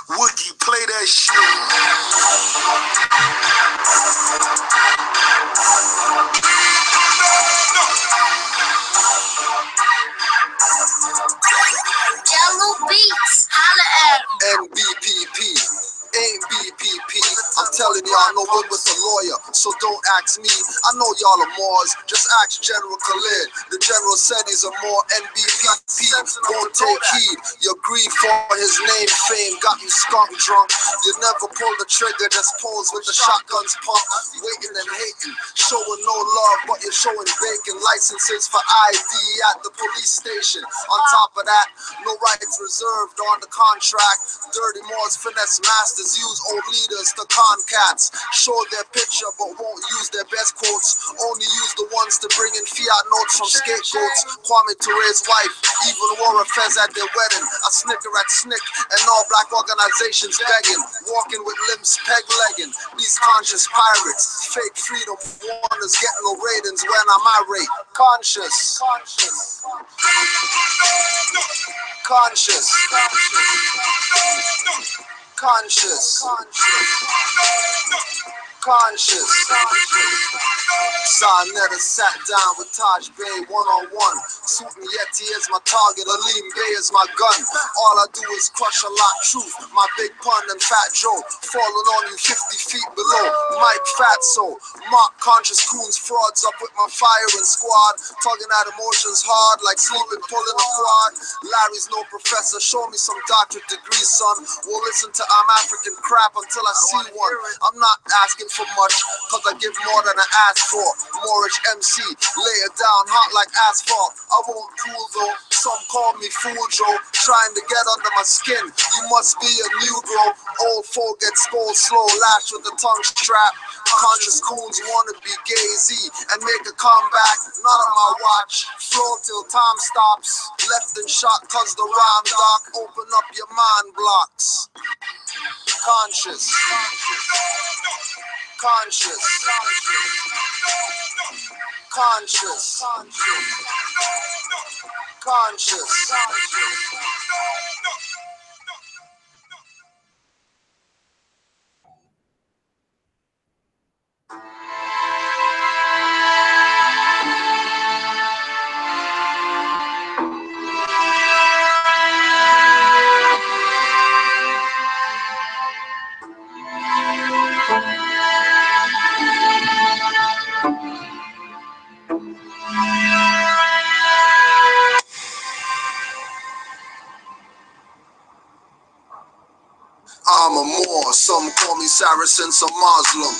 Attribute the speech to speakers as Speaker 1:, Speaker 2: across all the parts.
Speaker 1: Woogie, play that shit.
Speaker 2: Yellow Beats, holla at 'em.
Speaker 1: NBPP. Ain't BPP. I'm telling y'all, no one was a lawyer, so don't ask me. I know y'all are Moors, just ask General Khalid. The General said he's a Moor. NBPP won't take heed. Your greed for his name, fame, got you skunk drunk. You never pull the trigger, just pose with the shotguns pump. Waiting and hating, showing no love, but you're showing bacon. Licenses for ID at the police station. On top of that, no rights reserved on the contract. Dirty Moors finesse masters. Use old leaders to con cats. Show their picture but won't use their best quotes. Only use the ones to bring in fiat notes from scapegoats. Kwame Toure's wife even wore a fez at their wedding. A snicker at SNCC and all black organizations begging. Walking with limbs peg-legging. These conscious pirates, fake freedom warners, getting no ratings when I'm irate. Conscious. Sarnetta sat down with Taj Bey one-on-one. Suitin Yeti is my target, Aleem Bey is my gun. All I do is crush a lot truth. My big pun and Fat Joe falling on you 50 feet below. Mike Fatso, Mark conscious coons, frauds up with my firing squad. Tugging at emotions hard like sleeping, pulling a quad. Larry's no professor, show me some doctorate degrees, son. We'll listen to I'm African crap until I see one. I'm not asking for much, cause I give more than I ask for. Moorish MC, lay it down hot like asphalt. I won't cool though, some call me Fool Joe. Trying to get under my skin, you must be a Negro. Old folk get scolded slow, lash with the tongue strap. Conscious coons wanna be Gay-Z and make a comeback. Not on my watch, flow till time stops. Left and shot cause the rhyme doc. Open up your mind blocks. Conscious. I'm a Moor, some call me Saracen, some Muslim.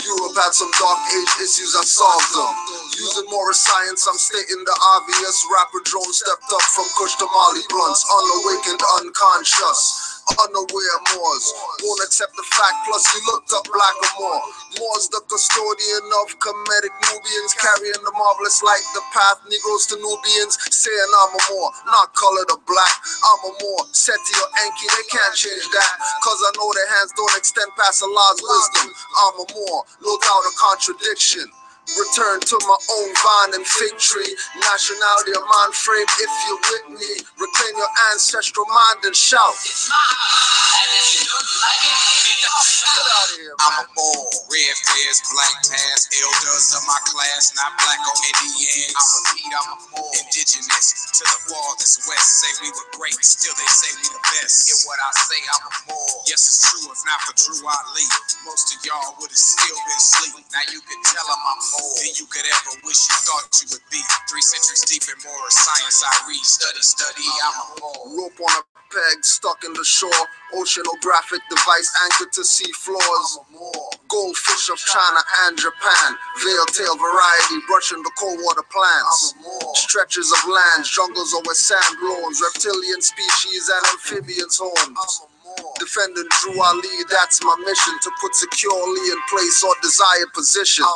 Speaker 1: Europe had some dark age issues, I solved them. Using Moorish science, I'm stating the obvious. Rapper drone stepped up from Kush to Mali blunts. Unawakened, unconscious. Unaware Moors won't accept the fact, plus you looked up black or more. Moors the custodian of Kemetic Nubians, carrying the marvelous light, the path Negroes to Nubians, saying I'm a Moor, not colored or black. I'm a Moor, Seti or Enki, they can't change that, cause I know their hands don't extend past Allah's wisdom. I'm a Moor, no doubt a contradiction. Return to my own vine and fig tree. Nationality, a mind frame if you're with me. Reclaim your ancestral mind and shout.
Speaker 3: I'm a Moor, red fez, blank pass, elders of my class, not black or Indians. I repeat, I'm a Moor, indigenous to the farthest west. Say we were great, still they say we the best. Hear what I say, I'm a Moor. Yes, it's true, if not for Drew Ali, most of y'all would have still been asleep. Now you can tell them I'm more than you could ever wish you thought you would be. 3 centuries deep in Moorish science, I read, study, I'm a Moor.
Speaker 1: Rope on a peg, stuck in the shore. Oceanographic device anchored to sea floors. Goldfish of China and Japan. Veil-tail variety, brushing the cold water plants. Stretches of lands, jungles over sand blows. Reptilian species and amphibians homes. Defending Drew Ali, that's my mission. To put securely in place or desired position.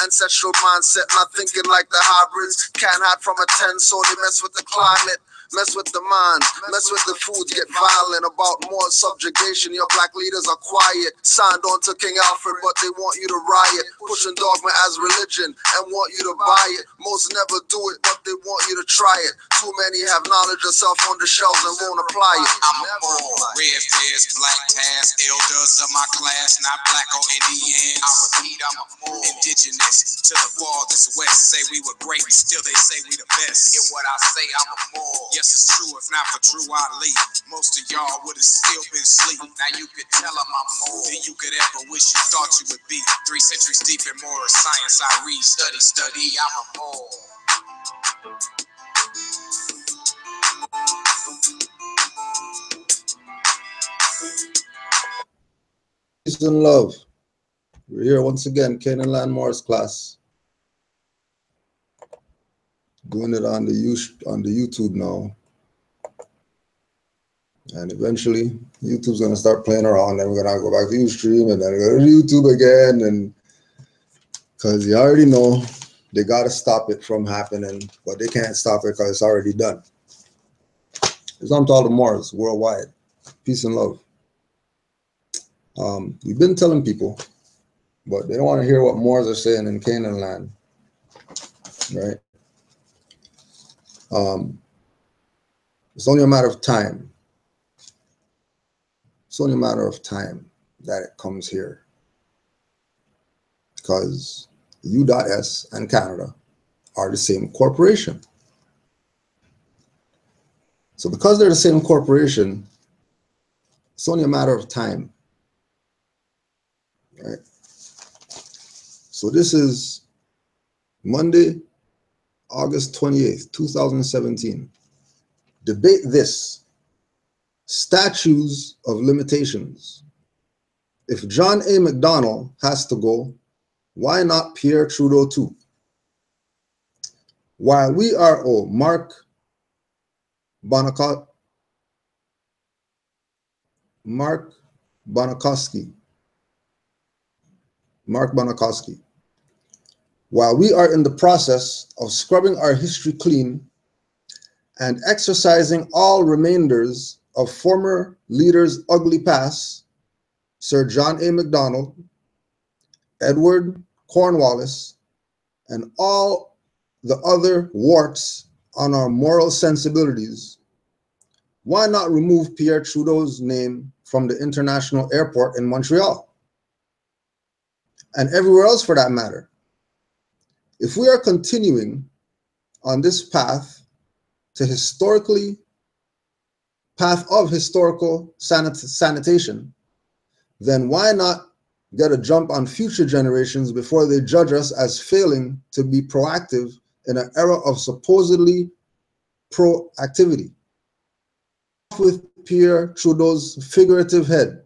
Speaker 1: Ancestral mindset, not thinking like the hybrids. Can't hide from a 10, so they mess with the climate. mess with the mind, mess with the food, get violent about more subjugation. Your black leaders are quiet, signed on to King Alfred, but they want you to riot, pushing dogma as religion and want you to buy it. Most never do it, but they want you to try it. Too many have knowledge of self on the shelves and won't apply it.
Speaker 3: I'm a bull, red fez, black task, elders of my class, not black or Indians. I repeat, I'm a bull, indigenous to the farthest west. Say we were great, still they say we the best. Hear what I say, I'm a bull. Yes, it's true, if not for Drew Ali, most of y'all would have still been asleep. Now you could tell them I'm more than you could ever wish you thought you would be. 3 centuries deep in Moorish science, I read, study, I'm a bull.
Speaker 1: Peace and love. We're here once again, Canaanland Morris class. Doing it on the YouTube now. And eventually, YouTube's gonna start playing around, then we're gonna go back to Ustream and then go to YouTube again, and because you already know they gotta stop it from happening, but they can't stop it because it's already done. It's on to all the Moors worldwide. Peace and love. We've been telling people, but they don't want to hear what Moors are saying in Canaanland, right? It's only a matter of time. It's only a matter of time that it comes here, because U.S. and Canada are the same corporation. So because they're the same corporation, it's only a matter of time. Right. So this is Monday, August 28th, 2017. Debate this. Statutes of limitations. If John A. McDonnell has to go, why not Pierre Trudeau too? While we are Mark Bonakowski. While we are in the process of scrubbing our history clean and exercising all remainders of former leaders' ugly past, Sir John A. MacDonald, Edward Cornwallis, and all the other warts on our moral sensibilities, why not remove Pierre Trudeau's name from the international airport in Montreal? And everywhere else for that matter. If we are continuing on this path of historical sanitation, then why not get a jump on future generations before they judge us as failing to be proactive in an era of supposedly proactivity? With Pierre Trudeau's figurative head.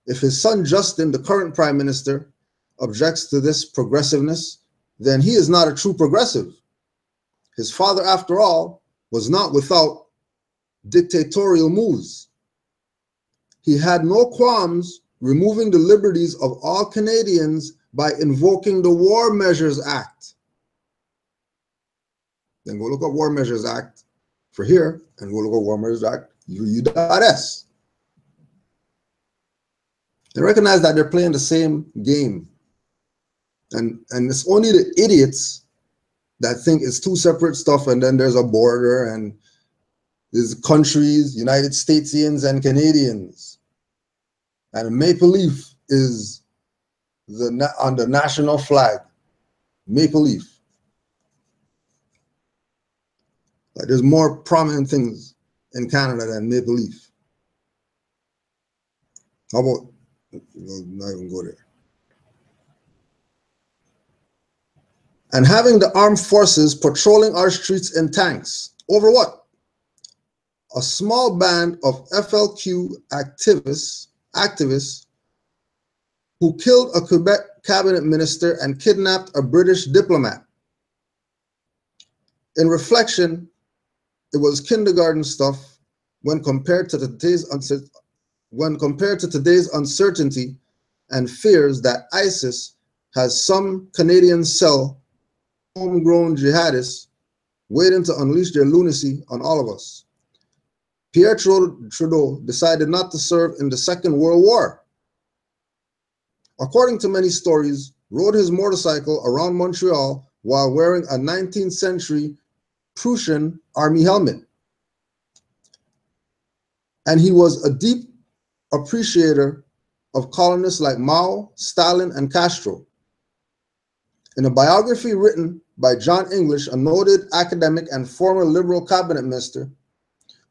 Speaker 1: If his son Justin, the current prime minister, objects to this progressiveness, then he is not a true progressive. His father, after all, was not without dictatorial moves. He had no qualms removing the liberties of all Canadians by invoking the War Measures Act. Then go look up War Measures Act for here, and go look up War Measures Act U.S. They recognize that they're playing the same game. And it's only the idiots that think it's two separate stuff, and then there's a border, and there's countries, United Statesians and Canadians. And a maple leaf is on the national flag. Maple leaf. Like, there's more prominent things in Canada than maple leaf. How about, we'll not even go there. And having the armed forces patrolling our streets in tanks. Over what? A small band of FLQ activists who killed a Quebec cabinet minister and kidnapped a British diplomat. In reflection, it was kindergarten stuff when compared to today's uncertainty and fears that ISIS has some Canadian cell, homegrown jihadists waiting to unleash their lunacy on all of us. Pierre Trudeau decided not to serve in the Second World War. According to many stories, rode his motorcycle around Montreal while wearing a 19th century Prussian army helmet. And he was a deep appreciator of colonists like Mao, Stalin, and Castro. In a biography written by John English, a noted academic and former Liberal cabinet minister,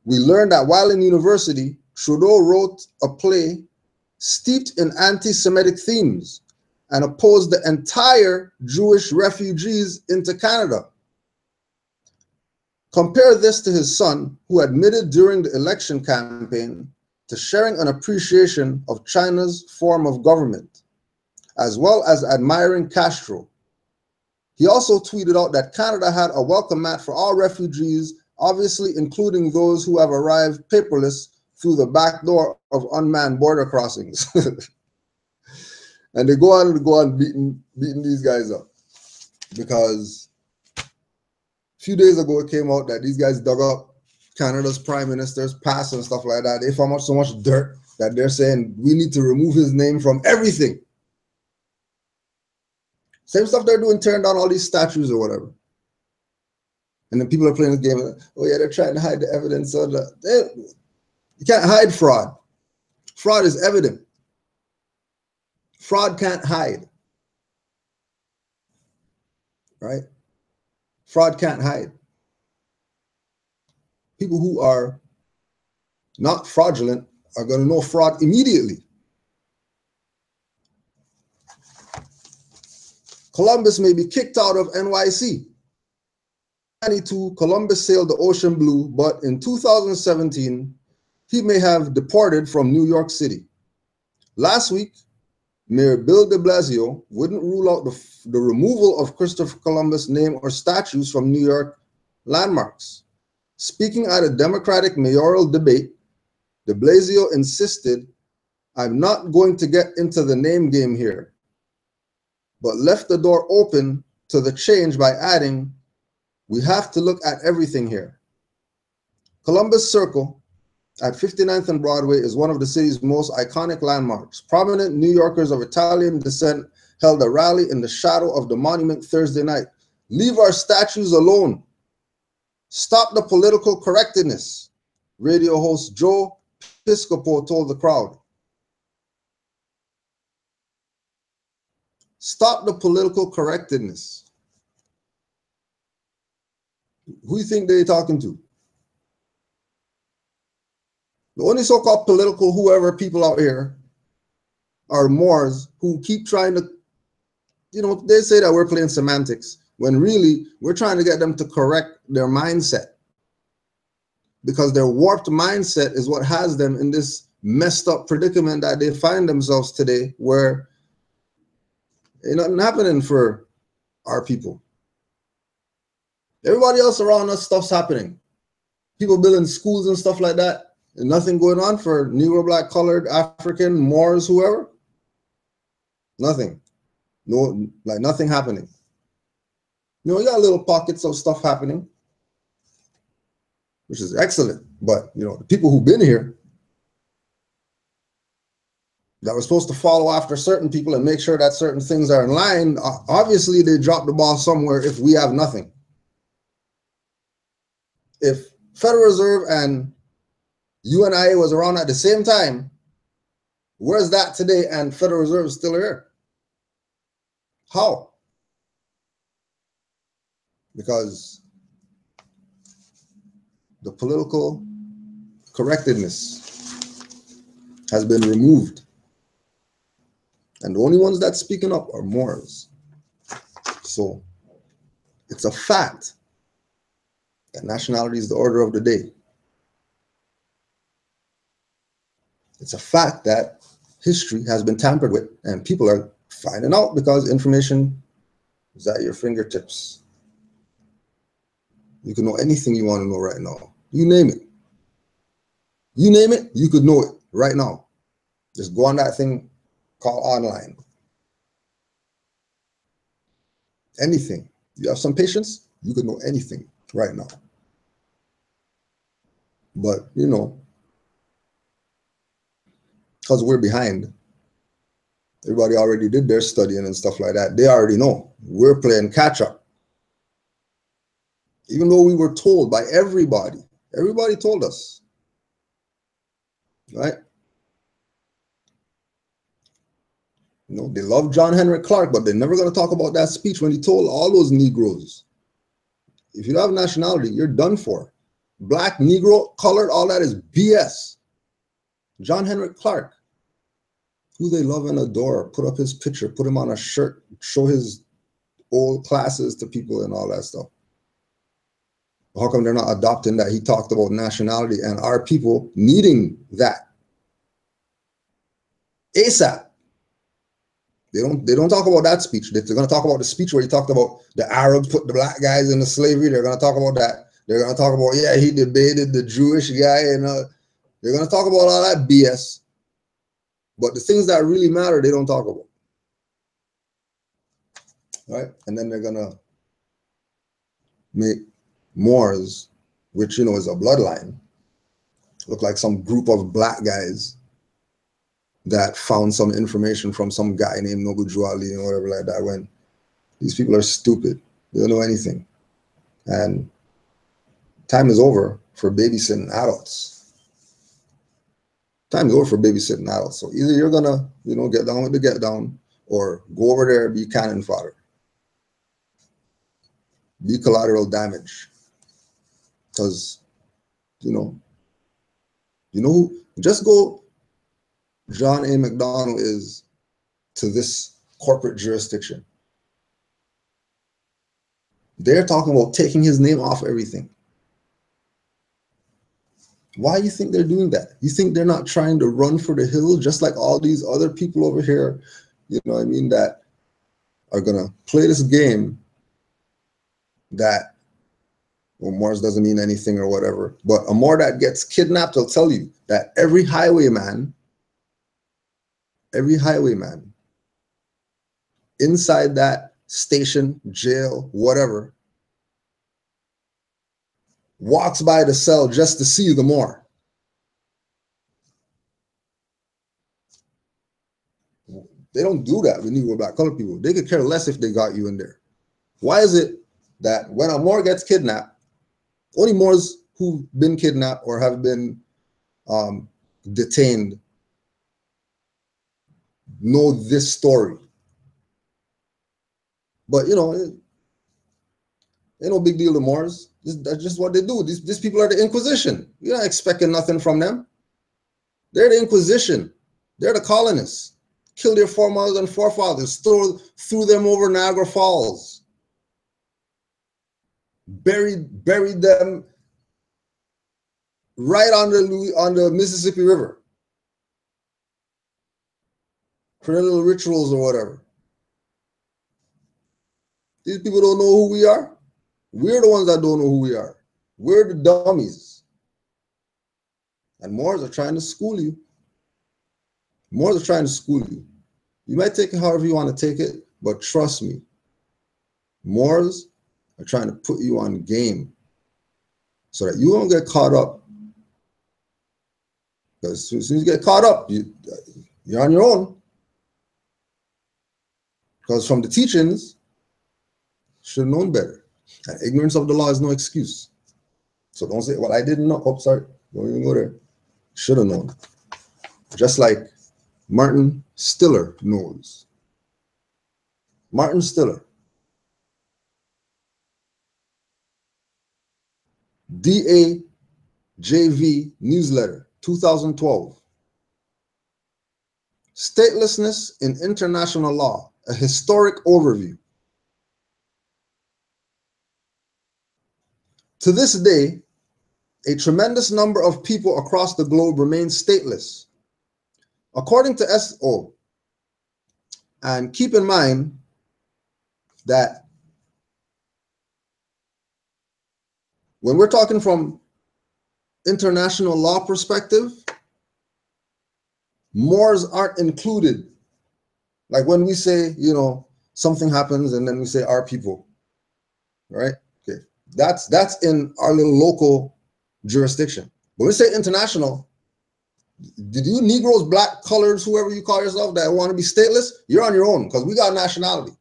Speaker 1: we learned that while in university, Trudeau wrote a play steeped in anti-Semitic themes and opposed the entire Jewish refugees into Canada. Compare this to his son, who admitted during the election campaign to sharing an appreciation of China's form of government, as well as admiring Castro. He also tweeted out that Canada had a welcome mat for all refugees, obviously including those who have arrived paperless through the back door of unmanned border crossings. And they go on beating these guys up. Because a few days ago it came out that these guys dug up Canada's prime minister's past and stuff like that. They found so much dirt that they're saying we need to remove his name from everything. Same stuff they're doing, tearing down all these statues or whatever. And then people are playing this game. Oh yeah, they're trying to hide the evidence. You can't hide fraud. Fraud is evident. Fraud can't hide. Right? Fraud can't hide. People who are not fraudulent are going to know fraud immediately. Columbus may be kicked out of NYC. In 1992, Columbus sailed the ocean blue, but in 2017, he may have departed from New York City. Last week, Mayor Bill de Blasio wouldn't rule out the removal of Christopher Columbus' name or statues from New York landmarks. Speaking at a Democratic mayoral debate, de Blasio insisted, "I'm not going to get into the name game here," but left the door open to the change by adding, "We have to look at everything here." Columbus Circle at 59th and Broadway is one of the city's most iconic landmarks. Prominent New Yorkers of Italian descent held a rally in the shadow of the monument Thursday night. "Leave our statues alone. Stop the political correctness," radio host Joe Piscopo told the crowd. Stop the political correctness. Who do you think they're talking to? The only so-called political whoever people out here are Moors who keep trying to, they say that we're playing semantics when really we're trying to get them to correct their mindset, because their warped mindset is what has them in this messed up predicament that they find themselves today, where ain't nothing happening for our people. Everybody else around us, stuff's happening. People building schools and stuff like that. And nothing going on for Negro, Black, colored, African, Moors, whoever. Nothing. No, like nothing happening. You got little pockets of stuff happening, which is excellent. But, the people who've been here that were supposed to follow after certain people and make sure that certain things are in line, obviously they dropped the ball somewhere if we have nothing. If Federal Reserve and UNIA was around at the same time, where's that today and Federal Reserve is still here? How? Because the political correctness has been removed. And the only ones that's speaking up are Moors. So it's a fact that nationality is the order of the day. It's a fact that history has been tampered with, and people are finding out because information is at your fingertips. You can know anything you want to know right now. You name it. You name it, you could know it right now. Just go on that thing called online. Anything. You have some patience, you could know anything. right now. But, you know, because we're behind, everybody already did their studying and stuff like that. They already know. We're playing catch up. Even though we were told by everybody told us, right? You know, they love John Henrik Clarke, but they're never going to talk about that speech when he told all those Negroes, if you don't have nationality, you're done for. Black, Negro, colored, all that is BS. John Henrik Clarke, who they love and adore, put up his picture, put him on a shirt, show his old classes to people and all that stuff. How come they're not adopting that? He talked about nationality and our people needing that ASAP. They don't talk about that speech. They're going to talk about the speech where he talked about the Arabs put the black guys into slavery. They're going to talk about that. They're going to talk about, yeah, he debated the Jewish guy, and they're going to talk about all that BS. But the things that really matter, they don't talk about. Right? And then they're going to make Moors, which, you know, is a bloodline, look like some group of black guys that found some information from some guy named Nobuju Ali or whatever like that, when these people are stupid. They don't know anything. And time is over for babysitting adults. Time is over for babysitting adults. So either you're gonna, you know, get down with the get down, or go over there and be cannon fodder. Be collateral damage. Because, you know who, just go, John A. McDonald is to this corporate jurisdiction. They're talking about taking his name off everything. Why do you think they're doing that? You think they're not trying to run for the hills just like all these other people over here, you know what I mean, that are going to play this game that, well, Moors doesn't mean anything or whatever, but a Moor that gets kidnapped will tell you that every highwayman inside that station, jail, whatever, walks by the cell just to see the Moor. They don't do that with Negro, black, colored people. They could care less if they got you in there. Why is it that when a Moor gets kidnapped, only Moors who've been kidnapped or have been detained know this story? But, you know, ain't no big deal to Moors. That's just what they do. These people are the Inquisition. You're not expecting nothing from them. They're the Inquisition. They're the colonists. Killed their foremothers and forefathers, threw them over Niagara Falls, buried them right on the Mississippi River for their little rituals or whatever. These people don't know who we are. We're the ones that don't know who we are. We're the dummies. And Moors are trying to school you. Moors are trying to school you. You might take it however you want to take it, but trust me, Moors are trying to put you on game so that you don't get caught up. Because as soon as you get caught up, you're on your own. Because from the teachings, should have known better. And ignorance of the law is no excuse. So don't say, well, I didn't know. Oh, sorry. Don't even go there. Should have known. Just like Martin Stiller knows. Martin Stiller. DAJV newsletter, 2012. Statelessness in International Law, a historic overview. To this day, a tremendous number of people across the globe remain stateless. According to SO, and keep in mind that when we're talking from international law perspective, Moors aren't included. Like when we say, you know, something happens and then we say our people, right? Okay. That's in our little local jurisdiction. When we say international, did you Negroes, black, colors, whoever you call yourself that want to be stateless, you're on your own because we got nationality,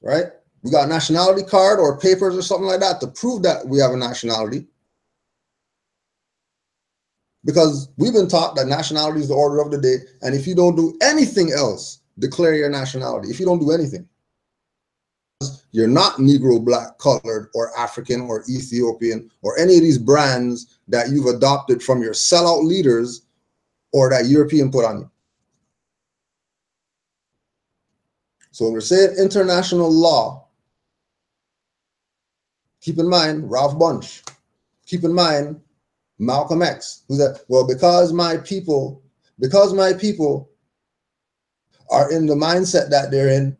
Speaker 1: right? We got a nationality card or papers or something like that to prove that we have a nationality. Because we've been taught that nationality is the order of the day. And if you don't do anything else, declare your nationality. If you don't do anything, you're not Negro, black, colored, or African, or Ethiopian, or any of these brands that you've adopted from your sellout leaders or that European put on you. So when we're saying international law, keep in mind Ralph Bunche. Keep in mind Malcolm X, who said, well, because my people are in the mindset that they're in,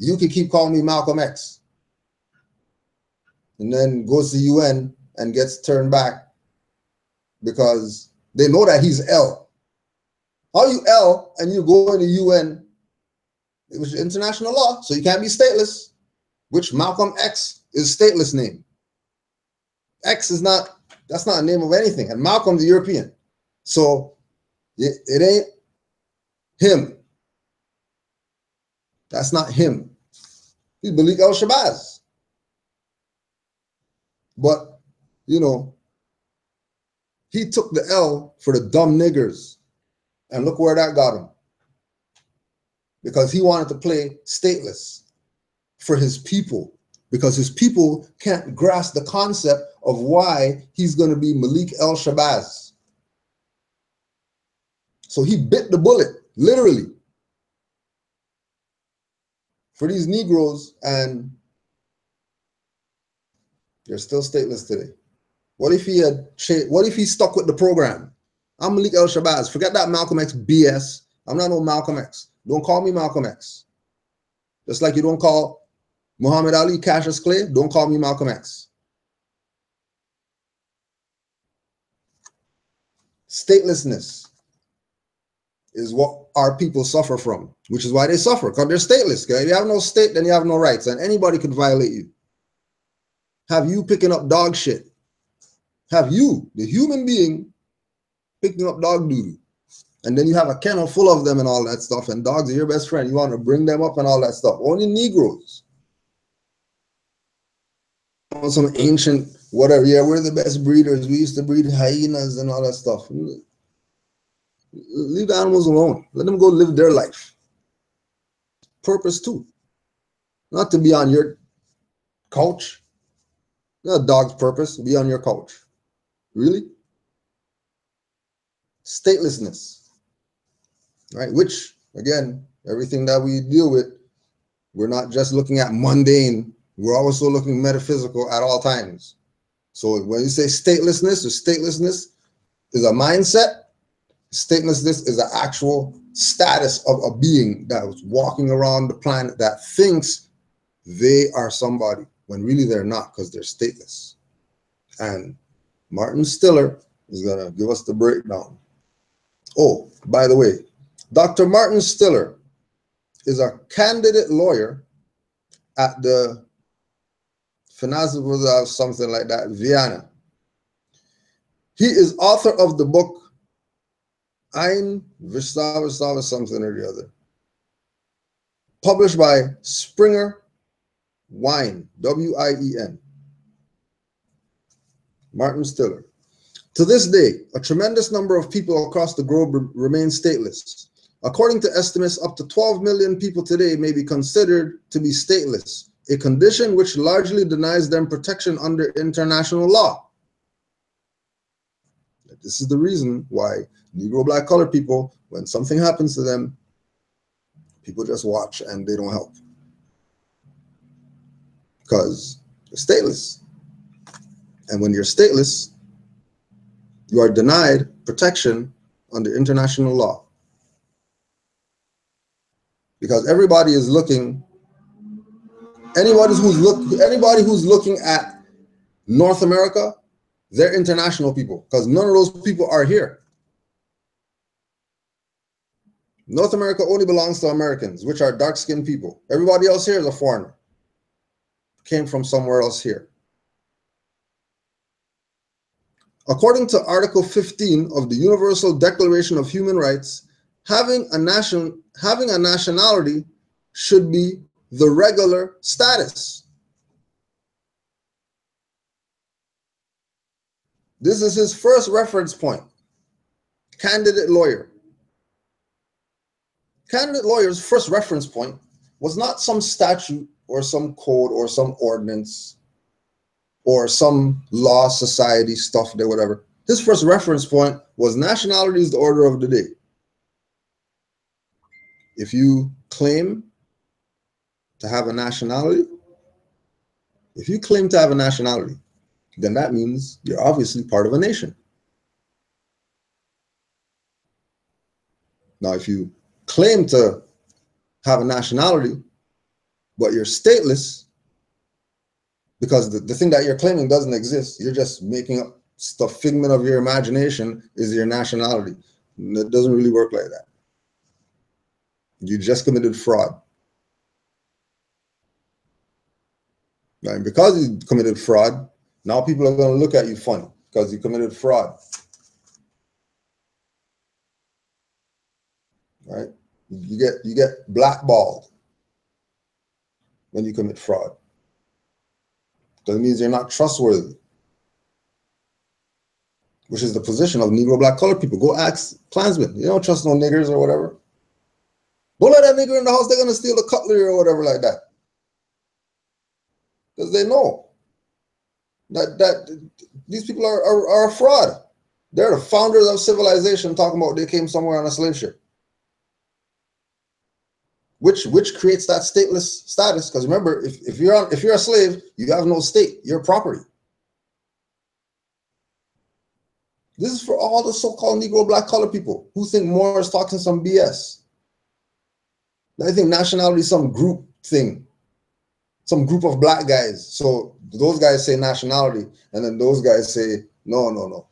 Speaker 1: you can keep calling me Malcolm X. And then goes to the UN and gets turned back because they know that he's L. How you L and you go in the UN, which is international law, so you can't be stateless, which Malcolm X is stateless name. X is not, that's not a name of anything. And Malcolm's European. So it ain't him. That's not him. He's Malik El-Shabazz. But, you know, he took the L for the dumb niggers. And look where that got him. Because he wanted to play stateless for his people. Because his people can't grasp the concept of why he's going to be Malik El-Shabazz. So he bit the bullet, literally, for these Negroes, and they're still stateless today. What if he stuck with the program? I'm Malik El-Shabazz. Forget that Malcolm X BS. I'm not no Malcolm X. Don't call me Malcolm X. Just like you don't call Muhammad Ali Cassius Clay, don't call me Malcolm X. Statelessness is what our people suffer from, which is why they suffer, because they're stateless. Okay? If you have no state, then you have no rights, and anybody could violate you. Have you picking up dog shit? Have you, the human being, picking up dog doo-doo? And then you have a kennel full of them and all that stuff, and dogs are your best friend. You want to bring them up and all that stuff. Only Negroes. Some ancient whatever, yeah, we're the best breeders. We used to breed hyenas and all that stuff. Leave the animals alone. Let them go live their life. Purpose too. Not to be on your couch. Not a dog's purpose, be on your couch. Really? Statelessness. Right? Which, again, everything that we deal with, we're not just looking at mundane, we're also looking metaphysical at all times. So when you say statelessness, or statelessness is a mindset, statelessness is an actual status of a being that was walking around the planet that thinks they are somebody, when really they're not, because they're stateless. And Martin Stiller is going to give us the breakdown. Oh, by the way, Dr. Martin Stiller is a candidate lawyer at the Finanzwürde, something like that, Vienna. He is author of the book Ein Vistava something or the other, published by Springer Wien, W-I-E-N. Martin Stiller. To this day, a tremendous number of people across the globe remain stateless. According to estimates, up to 12 million people today may be considered to be stateless, a condition which largely denies them protection under international law. This is the reason why Negro, black, colored people, when something happens to them, people just watch and they don't help. Because they're stateless. And when you're stateless, you are denied protection under international law. Because everybody is looking, anybody who's looking at North America, they're international people, because none of those people are here. North America only belongs to Americans, which are dark-skinned people. Everybody else here is a foreigner. came from somewhere else here. According to Article 15 of the Universal Declaration of Human Rights, having a nationality should be the regular status. This is his first reference point. Candidate lawyer. Candidate lawyer's first reference point was not some statute or some code or some ordinance or some law society stuff there, whatever. His first reference point was nationality is the order of the day. If you claim to have a nationality, then that means you're obviously part of a nation. Now, if you claim to have a nationality, but you're stateless, because the thing that you're claiming doesn't exist, you're just making up stuff, figment of your imagination is your nationality. It doesn't really work like that. You just committed fraud. And because you committed fraud, now people are going to look at you funny because you committed fraud. Right? You get blackballed when you commit fraud. That means you're not trustworthy, which is the position of Negro, black, colored people. Go ask Klansmen. You don't trust no niggers or whatever. Don't let that nigger in the house. They're going to steal the cutlery or whatever like that. Because they know that these people are a fraud. They're the founders of civilization talking about they came somewhere on a slave ship. Which creates that stateless status. Because remember, if you're a slave, you have no state. You're property. This is for all the so-called Negro, black, colored people who think Moore is talking some BS. I think nationality is some group thing, some group of black guys. So those guys say nationality, and then those guys say no.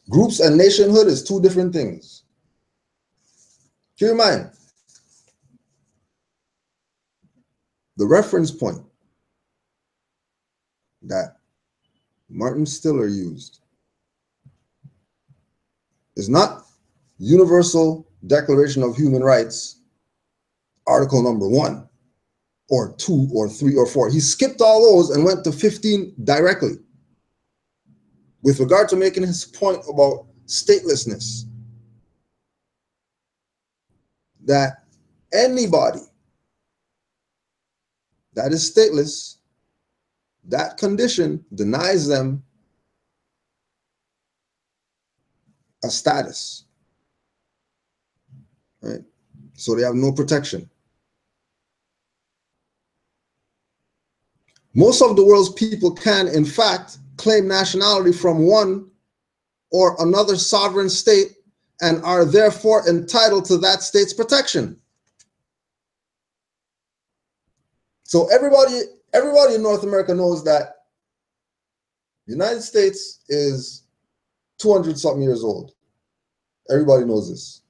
Speaker 1: Groups and nationhood is two different things. Keep in mind, the reference point that Martin Stiller used is not Universal Declaration of Human Rights, article number 1 or 2 or 3 or 4. He skipped all those and went to 15 directly with regard to making his point about statelessness. That anybody that is stateless, that condition denies them a status, right? So they have no protection. Most of the world's people can, in fact, claim nationality from one or another sovereign state and are therefore entitled to that state's protection. So everybody in North America knows that the United States is 200-something years old. Everybody knows this.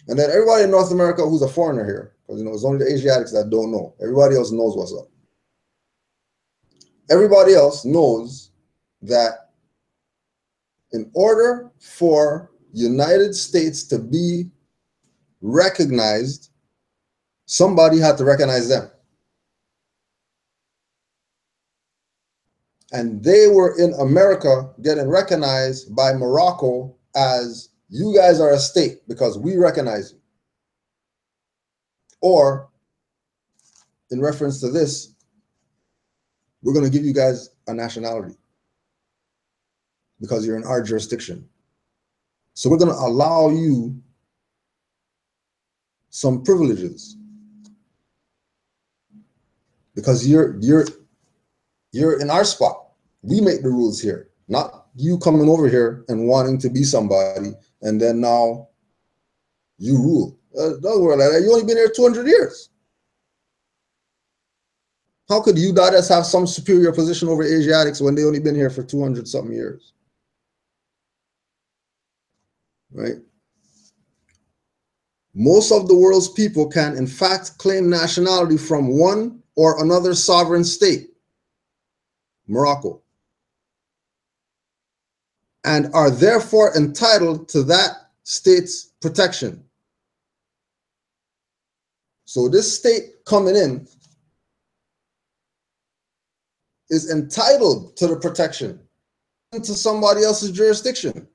Speaker 1: And then everybody in North America who's a foreigner here, because it's only the Asiatics that don't know. Everybody else knows what's up. Everybody else knows that in order for United States to be recognized, somebody had to recognize them. And they were in America getting recognized by Morocco as, you guys are a state because we recognize you. Or, in reference to this, we're going to give you guys a nationality because you're in our jurisdiction. So we're going to allow you some privileges because you're in our spot. We make the rules here, not you coming over here and wanting to be somebody and then now you rule. Don't worry like that. You only been here 200 years. How could you daughters have some superior position over Asiatics when they only been here for 200-something years? Right? most of the world's people can in fact claim nationality from one or another sovereign state, Morocco, and are therefore entitled to that state's protection. So this state coming in is entitled to the protection into somebody else's jurisdiction.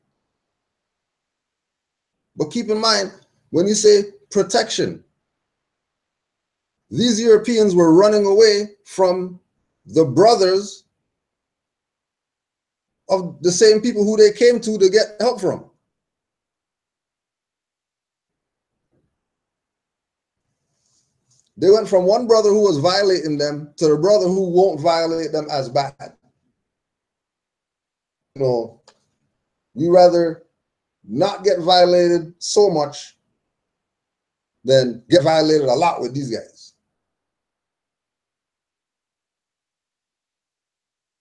Speaker 1: But keep in mind, when you say protection, these Europeans were running away from the brothers of the same people who they came to get help from. They went from one brother who was violating them to the brother who won't violate them as bad. You know, we rather not get violated so much than get violated a lot with these guys.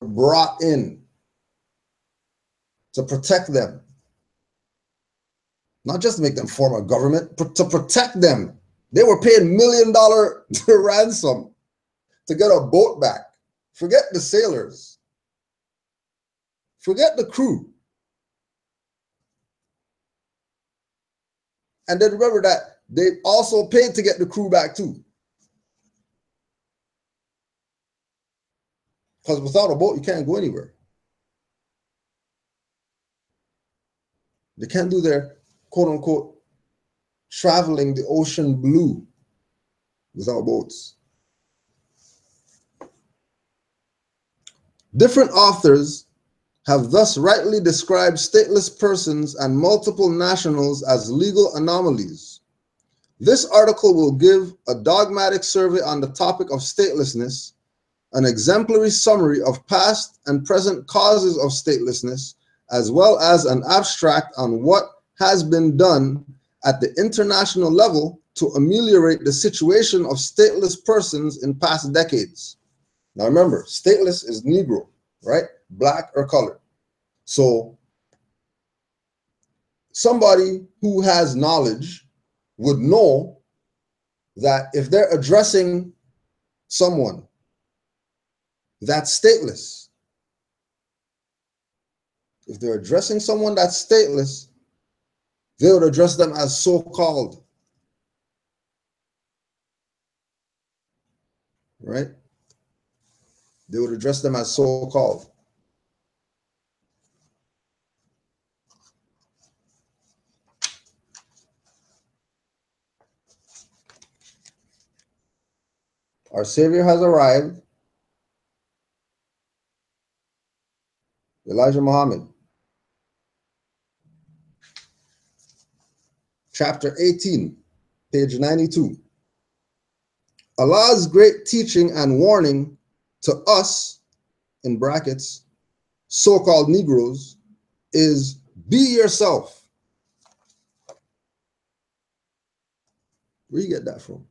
Speaker 1: Brought in to protect them, not just to make them form a government, but to protect them. They were paying $1 million ransom to get a boat back. Forget the sailors. Forget the crew. And then remember that they also paid to get the crew back too. Because without a boat, you can't go anywhere. They can't do their quote unquote traveling the ocean blue without boats. Different authors have thus rightly described stateless persons and multiple nationals as legal anomalies. This article will give a dogmatic survey on the topic of statelessness, an exemplary summary of past and present causes of statelessness, as well as an abstract on what has been done at the international level to ameliorate the situation of stateless persons in past decades. Now remember, stateless is Negro, right? Black or colored. So somebody who has knowledge would know that if they're addressing someone that's stateless, if they're addressing someone that's stateless, they would address them as so-called, right? They would address them as so-called. Our Savior has arrived, Elijah Muhammad. Chapter 18, page 92. Allah's great teaching and warning to us, in brackets, so-called Negroes, is be yourself. Where you get that from?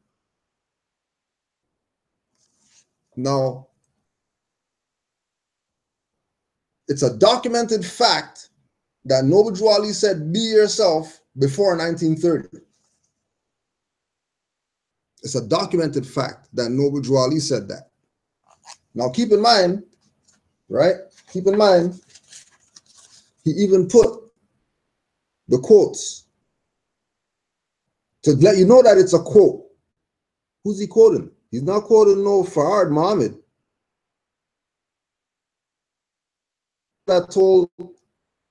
Speaker 1: Now, it's a documented fact that Noble Drew Ali said, be yourself before 1930. It's a documented fact that Noble Drew Ali said that. Now, keep in mind, right? Keep in mind, he even put the quotes to let you know that it's a quote. Who's he quoting? He's not quoting no Farrakhan Muhammad that told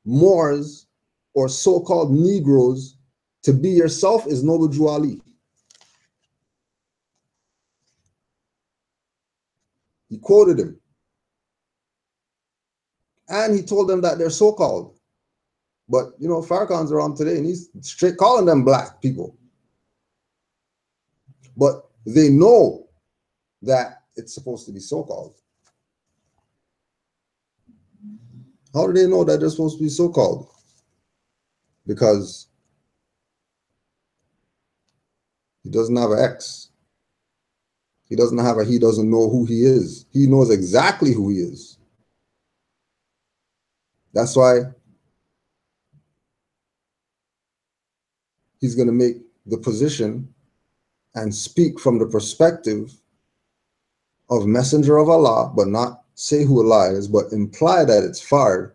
Speaker 1: Moors or so-called Negroes to be yourself is Noble Drew Ali. He quoted him. And he told them that they're so-called. But, you know, Farrakhan's around today and he's straight calling them black people. But they know that it's supposed to be so-called. How do they know that they're supposed to be so-called? Because he doesn't have an X. He doesn't have a he doesn't know who he is. He knows exactly who he is. That's why he's going to make the position and speak from the perspective of messenger of Allah, but not say who Allah is, but imply that it's Fard,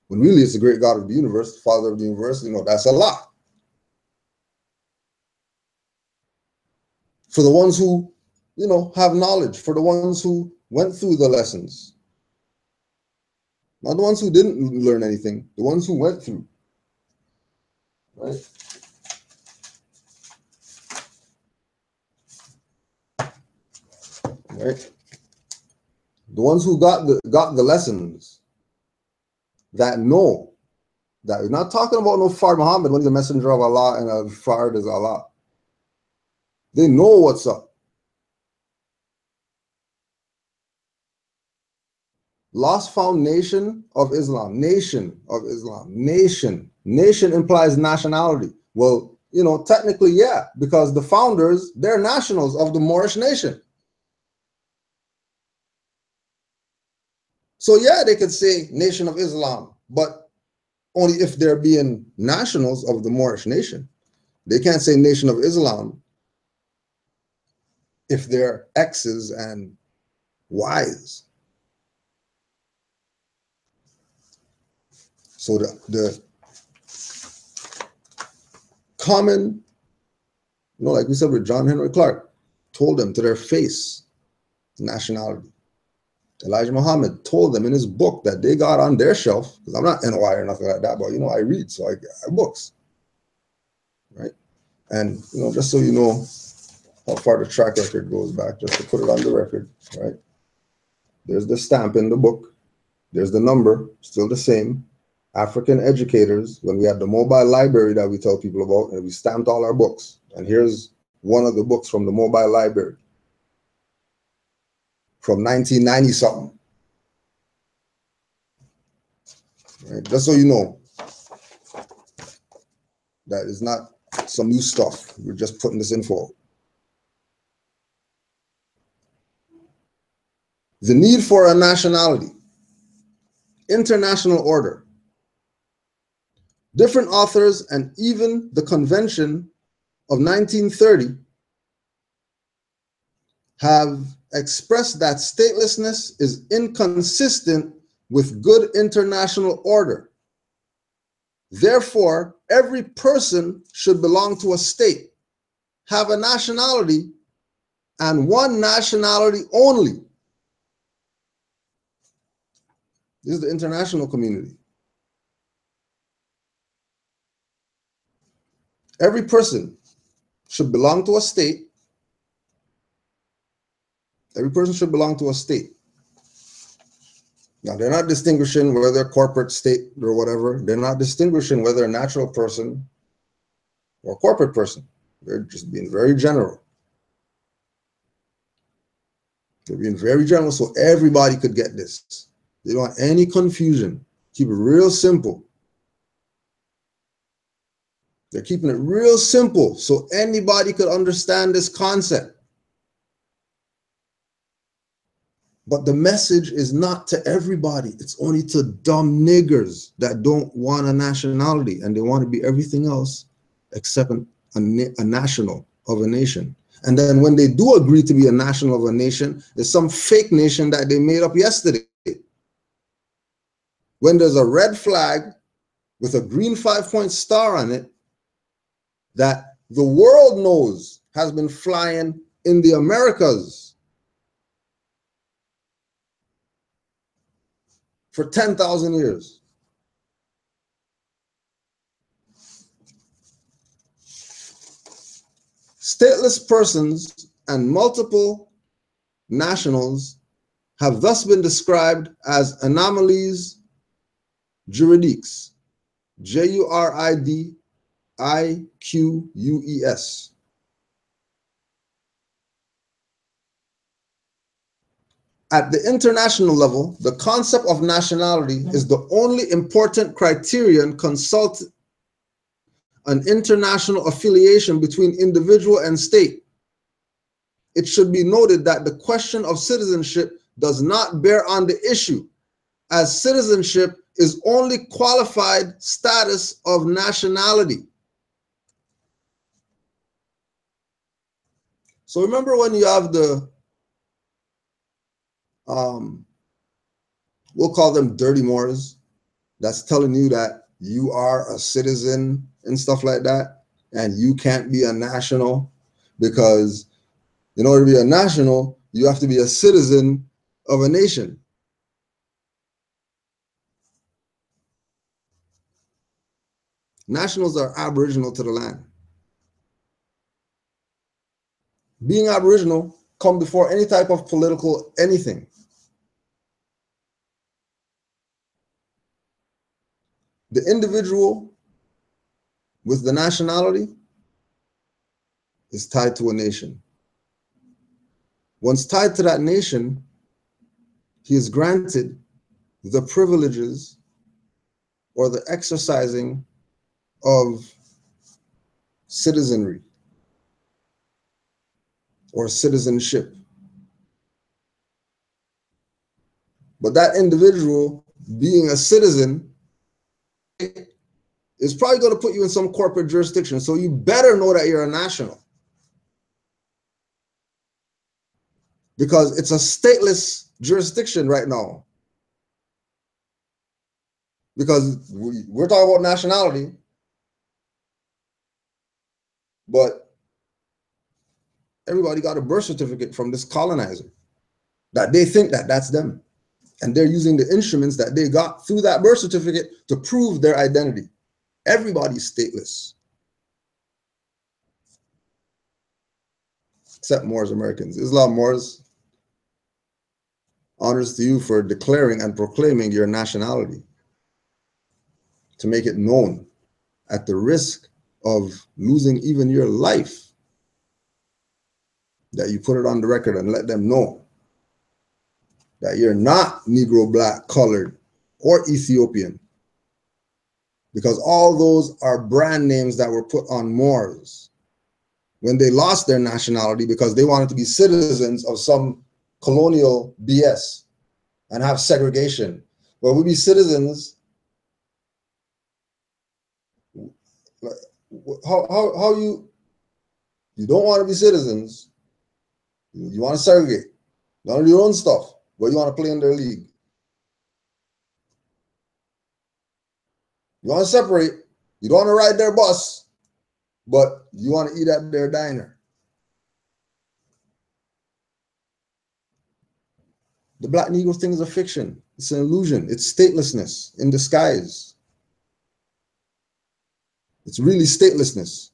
Speaker 1: when really it's the great God of the universe, the father of the universe, you know, that's Allah. For the ones who, you know, have knowledge, for the ones who went through the lessons. Not the ones who didn't learn anything, the ones who went through. Right? Right? The ones who got the lessons, that know, that we're not talking about no Fard Muhammad when he's a messenger of Allah and a Fard is Allah. They know what's up. Lost found nation of Islam, nation of Islam, nation. Nation implies nationality. Well, you know, technically, yeah, because the founders, they're nationals of the Moorish nation. So yeah, they could say nation of Islam, but only if they're being nationals of the Moorish nation. They can't say nation of Islam if they're X's and Y's. So the common, you know, like we said with John Henry Clark, told them to their face nationality. Elijah Muhammad told them in his book that they got on their shelf, because I'm not NY or nothing like that, but, you know, I read, so I have books, right? And, you know, just so you know how far the track record goes back, just to put it on the record, right? There's the stamp in the book. There's the number, still the same. African educators, when we had the mobile library that we tell people about, and we stamped all our books. And here's one of the books from the mobile library from 1990 something. Right? Just so you know, that is not some new stuff. We're just putting this info. The need for a nationality, international order. Different authors and even the convention of 1930 have expressed that statelessness is inconsistent with good international order. Therefore, every person should belong to a state, have a nationality, and one nationality only. This is the international community. Every person should belong to a state. Every person should belong to a state. Now, they're not distinguishing whether they're corporate, state, or whatever. They're not distinguishing whether a natural person or corporate person. They're just being very general. They're being very general so everybody could get this. They don't want any confusion. Keep it real simple. They're keeping it real simple so anybody could understand this concept. But the message is not to everybody. It's only to dumb niggers that don't want a nationality and they want to be everything else except a national of a nation. And then when they do agree to be a national of a nation, there's some fake nation that they made up yesterday. When there's a red flag with a green 5-point star on it that the world knows has been flying in the Americas for 10,000 years. Stateless persons and multiple nationals have thus been described as anomalies juridiques, Juridiques. At the international level, the concept of nationality is the only important criterion consulted an international affiliation between individual and state. It should be noted that the question of citizenship does not bear on the issue, as citizenship is only qualified status of nationality. So remember when you have the, we'll call them dirty Moors, that's telling you that you are a citizen and stuff like that, and you can't be a national, because in order to be a national, you have to be a citizen of a nation. Nationals are aboriginal to the land. Being aboriginal come before any type of political anything. The individual with the nationality is tied to a nation. Once tied to that nation, he is granted the privileges or the exercising of citizenry or citizenship. But that individual being a citizen is probably going to put you in some corporate jurisdiction. So you better know that you're a national, because it's a stateless jurisdiction right now. Because we're talking about nationality, but everybody got a birth certificate from this colonizer that they think that that's them. And they're using the instruments that they got through that birth certificate to prove their identity. Everybody's stateless, except Moors Americans. Islam Moors, honors to you for declaring and proclaiming your nationality, to make it known at the risk of losing even your life, that you put it on the record and let them know that you're not Negro, Black, colored, or Ethiopian, because all those are brand names that were put on Moors when they lost their nationality because they wanted to be citizens of some colonial BS and have segregation. Well, we be citizens. How you don't want to be citizens? You want to segregate. You want to do your own stuff, but you want to play in their league. You want to separate. You don't want to ride their bus, but you want to eat at their diner. The Black Negro thing is a fiction. It's an illusion. It's statelessness in disguise. It's really statelessness.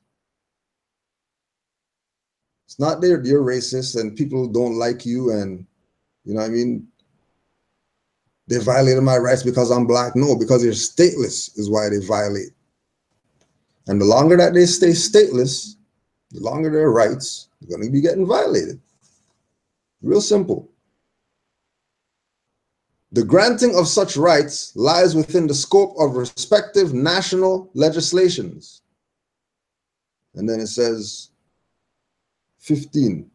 Speaker 1: It's not there, you're racist and people don't like you and, you know what I mean, they violated my rights because I'm Black. No, because you're stateless is why they violate. And the longer that they stay stateless, the longer their rights are going to be getting violated. Real simple. The granting of such rights lies within the scope of respective national legislations. And then it says 15.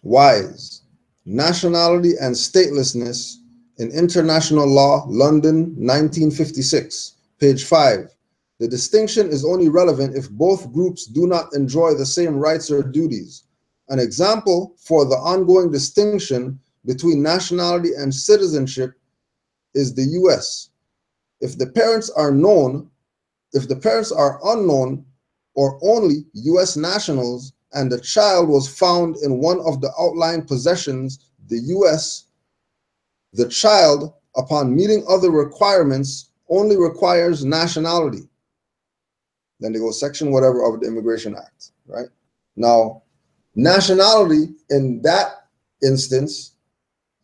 Speaker 1: Wise. Nationality and Statelessness in International Law, London, 1956, page 5. The distinction is only relevant if both groups do not enjoy the same rights or duties. An example for the ongoing distinction between nationality and citizenship is the US. If the parents are unknown or only US nationals and the child was found in one of the outlying possessions, the US, the child, upon meeting other requirements, only requires nationality. Then they go section whatever of the Immigration Act, right? Now, nationality in that instance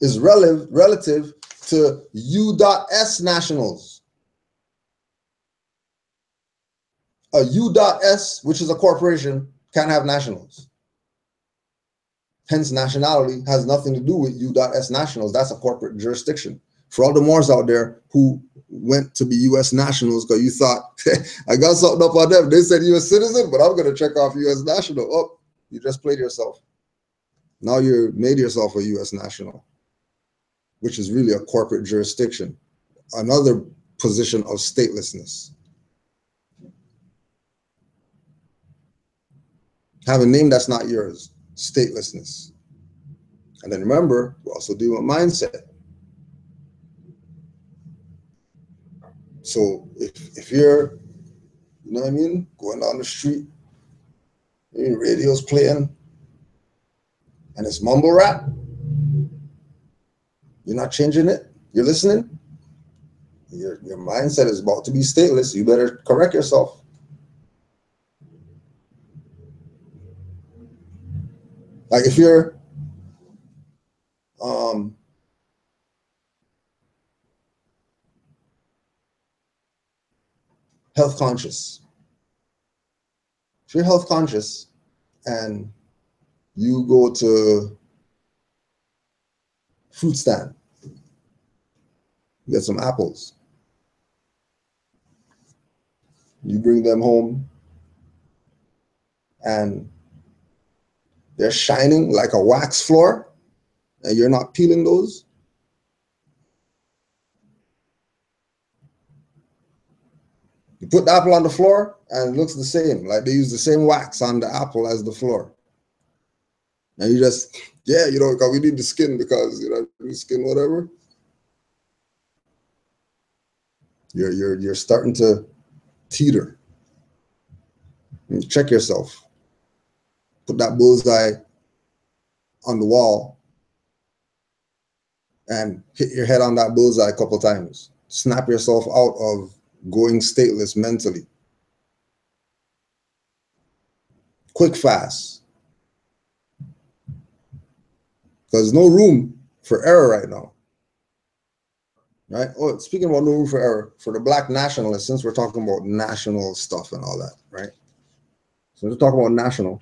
Speaker 1: is relative to U.S. nationals. A U.S., which is a corporation, can't have nationals. Hence, nationality has nothing to do with U.S. nationals. That's a corporate jurisdiction. For all the Moors out there who went to be U.S. nationals because you thought, I got something up on them. They said U.S. citizen, but I'm going to check off U.S. national. Oh, you just played yourself. Now you made yourself a U.S. national, which is really a corporate jurisdiction. Another position of statelessness. Have a name that's not yours. Statelessness. And then remember, we're also dealing with mindset. So if you're, you know what I mean, going down the street, radio's playing, and it's mumble rap, you're not changing it, you're listening, your mindset is about to be stateless, you better correct yourself. Like if you're health conscious, if you're health conscious and you go to fruit stand, you get some apples, you bring them home and they're shining like a wax floor and you're not peeling those, you put the apple on the floor and it looks the same, like they use the same wax on the apple as the floor. And you just, yeah, you know, because we need the skin because, you know, the skin, whatever. You're starting to teeter. Check yourself. Put that bullseye on the wall and hit your head on that bullseye a couple times. Snap yourself out of going stateless mentally. Quick, fast. There's no room for error right now. Right? Oh, speaking about no room for error, for the black nationalists, since we're talking about national stuff and all that, right? So we're talking about national.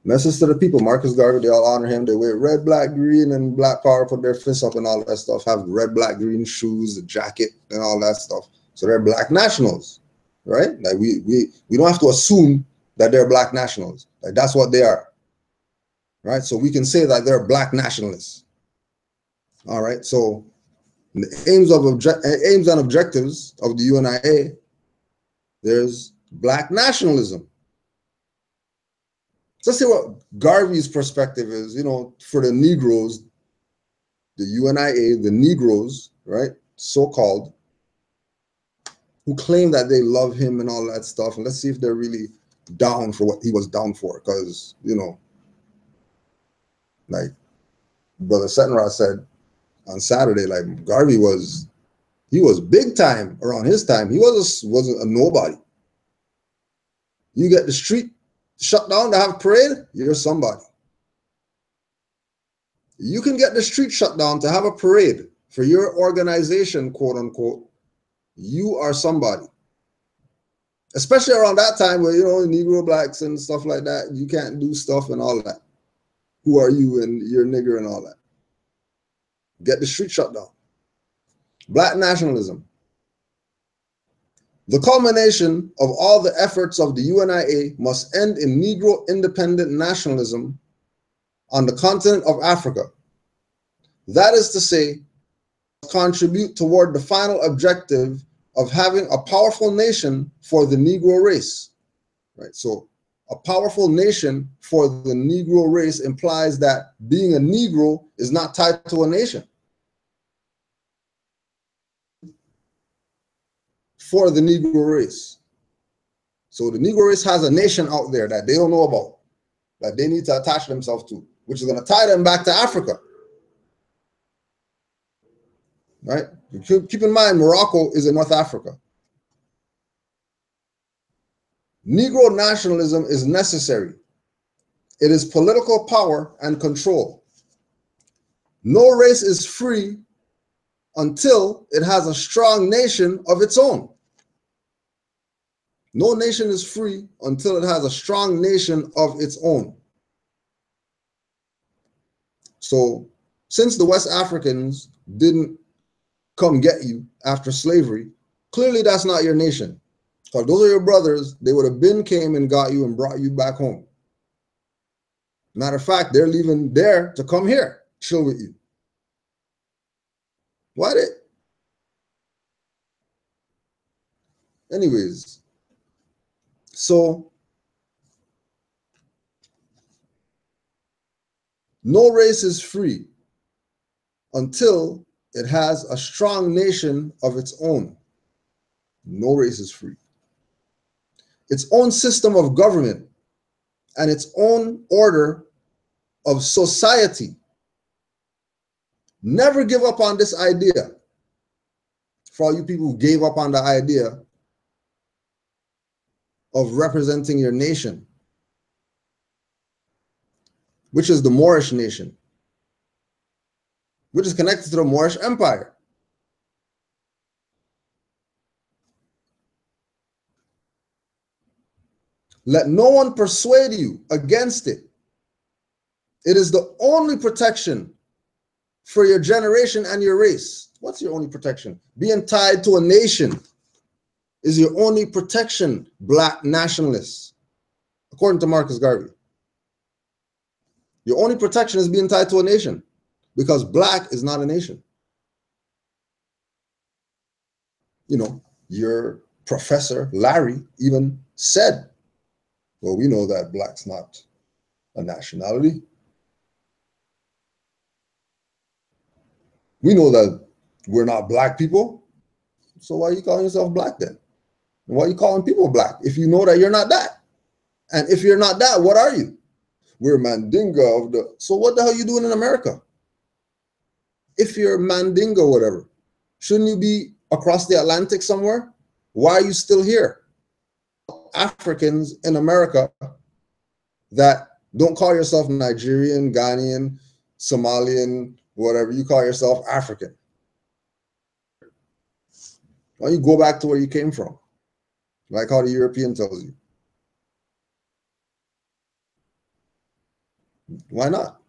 Speaker 1: Message to the people, Marcus Garvey, they all honor him. They wear red, black, green, and black power, put their fists up and all that stuff, have red, black, green shoes, a jacket, and all that stuff. So they're black nationals, right? Like we don't have to assume that they're black nationals. Like that's what they are, right? So we can say that they're black nationalists. All right. So the aims and objectives of the UNIA, there's black nationalism. Let's see what Garvey's perspective is, you know, for the Negroes, the UNIA, the Negroes, right, so-called, who claim that they love him and all that stuff. And let's see if they're really down for what he was down for. Because, you know, like Brother Senra said on Saturday, like Garvey was big time around his time. He wasn't a nobody. You get the street shut down to have a parade, you're somebody. You can get the street shut down to have a parade for your organization, quote unquote. You are somebody. Especially around that time where, you know, Negro blacks and stuff like that, you can't do stuff and all that. Who are you and you're nigger and all that? Get the street shut down. Black nationalism. The culmination of all the efforts of the UNIA must end in Negro independent nationalism on the continent of Africa. That is to say, contribute toward the final objective of having a powerful nation for the Negro race. Right? So a powerful nation for the Negro race implies that being a Negro is not tied to a nation. For the Negro race. So the Negro race has a nation out there that they don't know about, that they need to attach themselves to, which is going to tie them back to Africa. Right? Keep in mind, Morocco is in North Africa. Negro nationalism is necessary. It is political power and control. No race is free until it has a strong nation of its own. No nation is free until it has a strong nation of its own. So since the West Africans didn't come get you after slavery, clearly that's not your nation. Because those are your brothers, they would have been came and got you and brought you back home. Matter of fact, they're leaving there to come here, chill with you. What it? Anyways, so No race is free until it has a strong nation of its own. No race is free. Its own system of government and its own order of society. Never give up on this idea. For all you people who gave up on the idea of representing your nation, which is the Moorish nation, which is connected to the Moorish Empire. Let no one persuade you against it. It is the only protection for your generation and your race. What's your only protection? Being tied to a nation is your only protection, Black nationalists, according to Marcus Garvey. Your only protection is being tied to a nation, because Black is not a nation. You know, your professor, Larry, even said, well, we know that Black's not a nationality. We know that we're not Black people. So why are you calling yourself Black then? And why are you calling people Black if you know that you're not that? And if you're not that, what are you? We're Mandinga of the... So what the hell are you doing in America? If you're Mandinga, whatever, shouldn't you be across the Atlantic somewhere? Why are you still here? Africans in America that don't call yourself Nigerian, Ghanaian, Somalian, whatever, you call yourself African. Why don't you go back to where you came from? Like how the European tells you. Why not?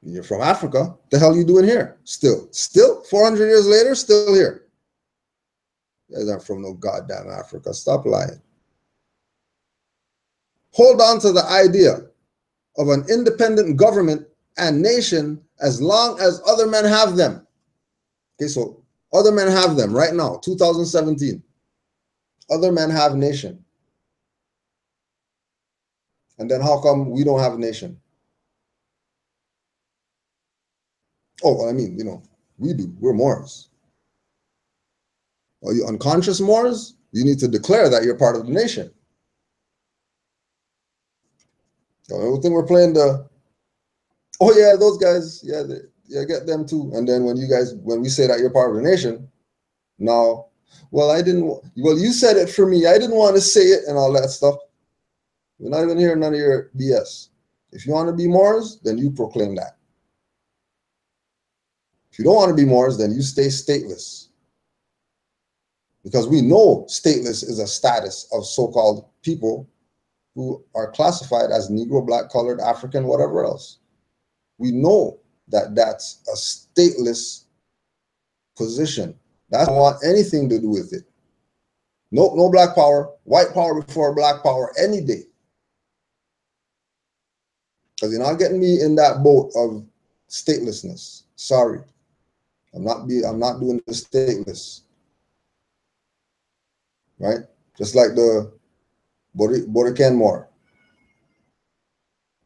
Speaker 1: You're from Africa. The hell are you doing here? Still 400 years later, still here. You guys aren't from no goddamn Africa. Stop lying. Hold on to the idea of an independent government and nation as long as other men have them. Okay, so other men have them right now, 2017. Other men have nation. And then how come we don't have a nation? Oh, well, I mean, you know, we do. We're Moors. Are you unconscious Moors? You need to declare that you're part of the nation. The only thing we're playing the, oh yeah, those guys, yeah, get them too. And then when we say that you're part of the nation, now, well, you said it for me. I didn't want to say it and all that stuff. We're not even hearing none of your BS. If you want to be Moors, then you proclaim that. If you don't want to be Moors, then you stay stateless. Because we know stateless is a status of so-called people who are classified as Negro, Black, colored, African, whatever else. We know that that's a stateless position. That don't want anything to do with it. No Black power, white power before Black power any day. Because you're not getting me in that boat of statelessness. Sorry. I'm not doing the stateless. Right? Just like the Moroccan Moor.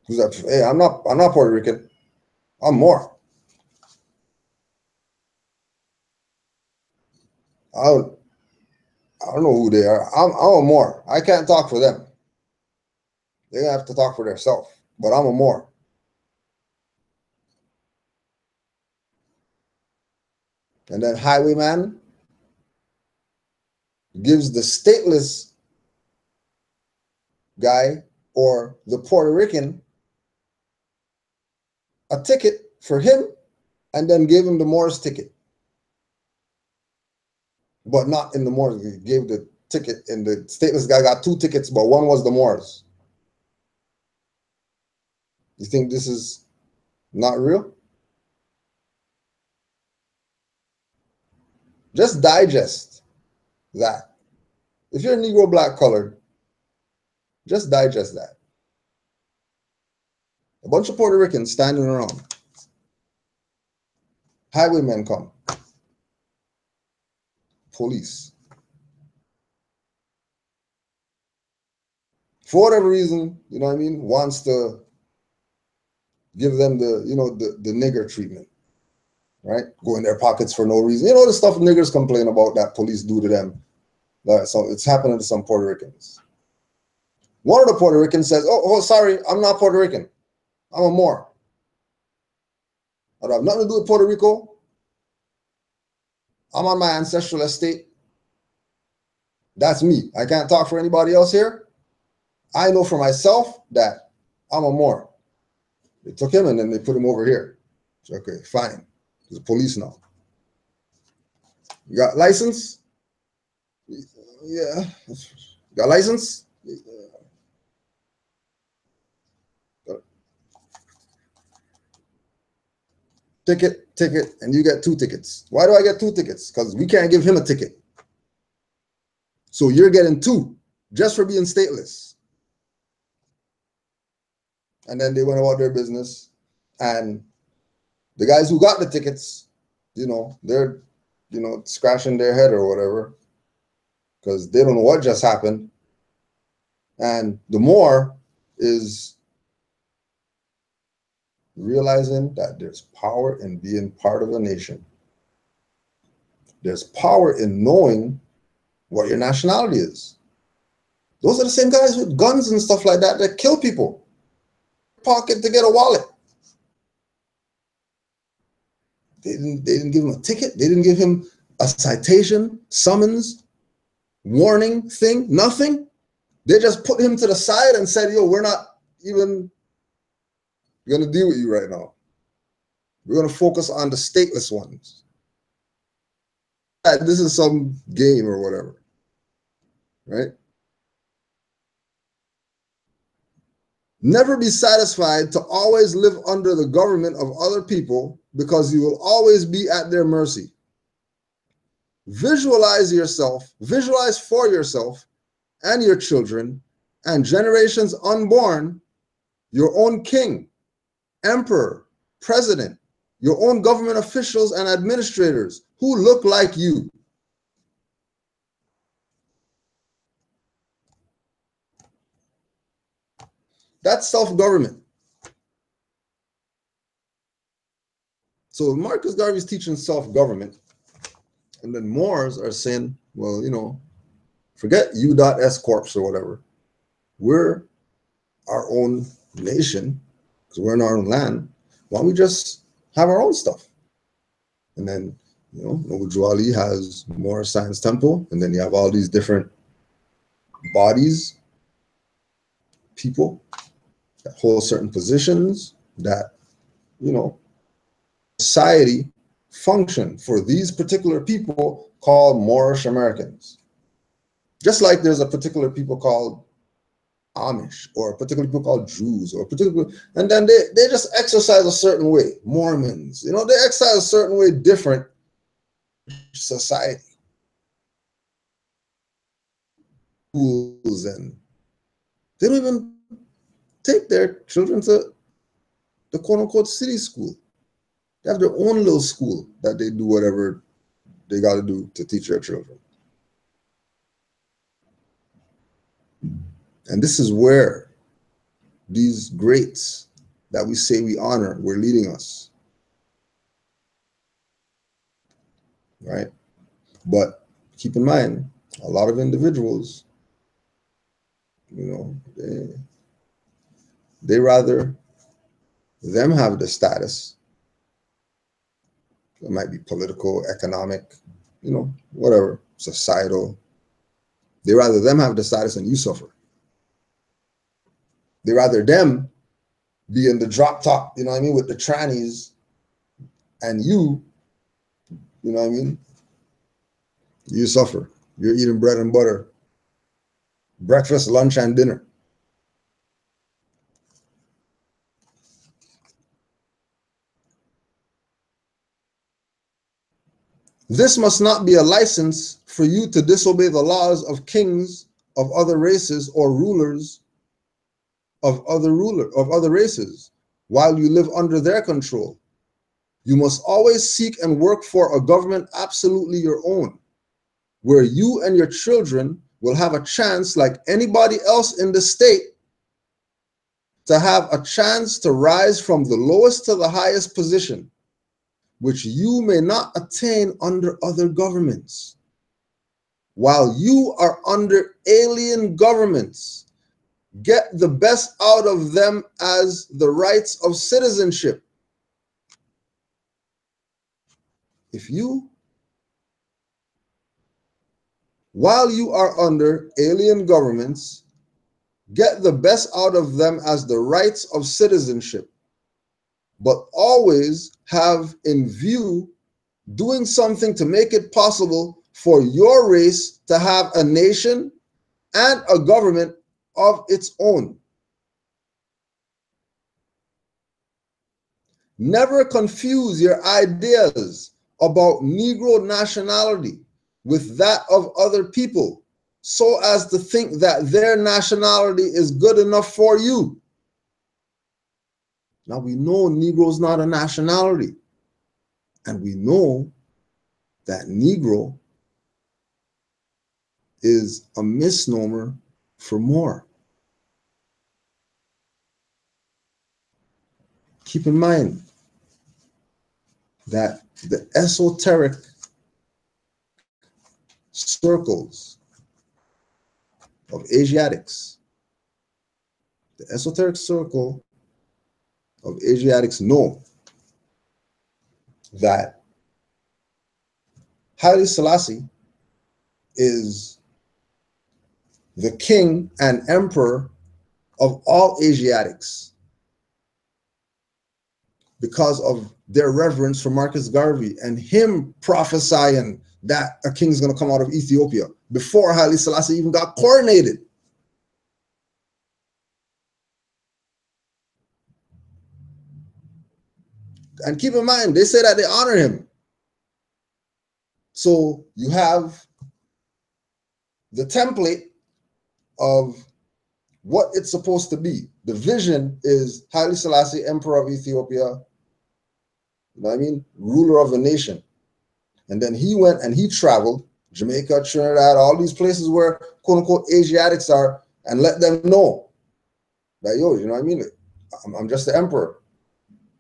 Speaker 1: Who's that? Hey, I'm not Puerto Rican. I'm Moor. I don't know who they are. I'm a Moor. I can't talk for them. They're gonna have to talk for themselves. But I'm a Moor. And then Highwayman gives the stateless guy or the Puerto Rican a ticket for him and then gave him the Moors ticket. But not in the Moors. He gave the ticket, and the stateless guy got 2 tickets, but one was the Moors. You think this is not real? Just digest that. If you're Negro, Black, colored, just digest that. A bunch of Puerto Ricans standing around. Highwaymen come. Police. For whatever reason, you know what I mean, wants to give them the, you know, the nigger treatment, right? Go in their pockets for no reason. You know the stuff niggers complain about that police do to them. So it's happening to some Puerto Ricans. One of the Puerto Ricans says, oh, sorry, I'm not Puerto Rican. I'm a Moor. I don't have nothing to do with Puerto Rico. I'm on my ancestral estate. That's me. I can't talk for anybody else here. I know for myself that I'm a Moor. They took him and then they put him over here. Okay, fine. There's police now. You got license? Yeah. You got license? Yeah. Ticket, and you get 2 tickets. Why do I get 2 tickets? Because we can't give him a ticket. So you're getting 2 just for being stateless. And then they went about their business. And the guys who got the tickets, you know, they're, you know, scratching their head or whatever because they don't know what just happened. And the more is realizing that there's power in being part of a nation. There's power in knowing what your nationality is. Those are the same guys with guns and stuff like that that kill people. Pocket to get a wallet. They didn't give him a ticket. They didn't give him a citation, summons, warning thing, nothing. They just put him to the side and said, yo, we're not even going to deal with you right now. We're going to focus on the stateless ones. This is some game or whatever, right? Never be satisfied to always live under the government of other people because you will always be at their mercy. Visualize yourself, visualize for yourself and your children and generations unborn, your own king, emperor, president, your own government officials and administrators who look like you. That's self-government. So Marcus Garvey is teaching self-government, and then Moors are saying, well, you know, forget U.S. Corps or whatever. We're our own nation because we're in our own land. Why don't we just have our own stuff? And then, you know, Nobujuali has Moorish Science Temple, and then you have all these different bodies, people that hold certain positions that, you know, society function for these particular people called Moorish Americans. Just like there's a particular people called Amish or a particular people called Jews or a particular, and then they just exercise a certain way. Mormons, you know, they exercise a certain way different society. Schools, and they don't even take their children to the quote-unquote city school. They have their own little school that they do whatever they got to do to teach their children. And this is where these greats that we say we honor were leading us, right? But keep in mind, a lot of individuals, you know, they rather them have the status. It might be political, economic, you know, whatever, societal. They rather them have the status and you suffer. They rather them be in the drop top, you know what I mean, with the trannies, and you know what I mean, you suffer. You're eating bread and butter, breakfast, lunch, and dinner. This must not be a license for you to disobey the laws of kings of other races or rulers of other races while you live under their control. You must always seek and work for a government absolutely your own, where you and your children will have a chance like anybody else in the state to have a chance to rise from the lowest to the highest position, which you may not attain under other governments. While you are under alien governments, get the best out of them as the rights of citizenship. If you, while you are under alien governments, get the best out of them as the rights of citizenship, but always have in view doing something to make it possible for your race to have a nation and a government of its own. Never confuse your ideas about Negro nationality with that of other people so as to think that their nationality is good enough for you. Now we know Negro is not a nationality, and we know that Negro is a misnomer for more. Keep in mind that the esoteric circles of Asiatics, the esoteric circle of Asiatics know that Haile Selassie is the king and emperor of all Asiatics because of their reverence for Marcus Garvey and him prophesying that a king is going to come out of Ethiopia before Haile Selassie even got coronated. And keep in mind, they say that they honor him. So you have the template of what it's supposed to be. The vision is Haile Selassie, Emperor of Ethiopia, you know what I mean? Ruler of the nation. And then he went and he traveled, Jamaica, Trinidad, all these places where quote unquote Asiatics are, and let them know that, yo, you know what I mean? I'm just the emperor.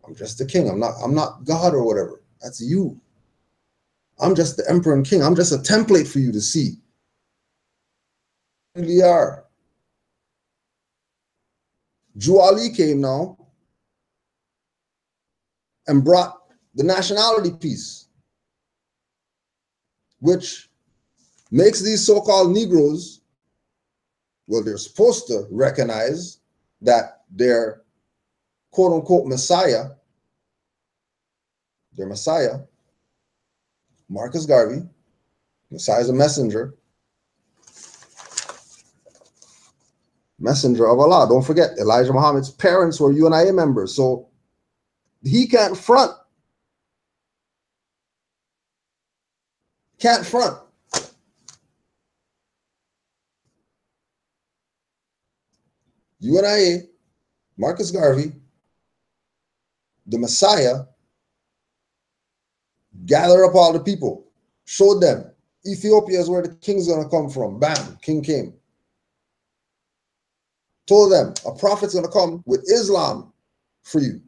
Speaker 1: I'm just the king. I'm not God or whatever. That's you. I'm just the emperor and king. I'm just a template for you to see. Really are. Drew Ali came now and brought the nationality piece, which makes these so-called Negroes, well, they're supposed to recognize that their quote-unquote Messiah, their Messiah, Marcus Garvey, Messiah is a messenger of Allah. Don't forget, Elijah Muhammad's parents were UNIA members, so he can't front. Can't front. UNIA, Marcus Garvey, the Messiah, gather up all the people, showed them Ethiopia is where the king's gonna come from. Bam, king came. Told them a prophet's gonna come with Islam for you.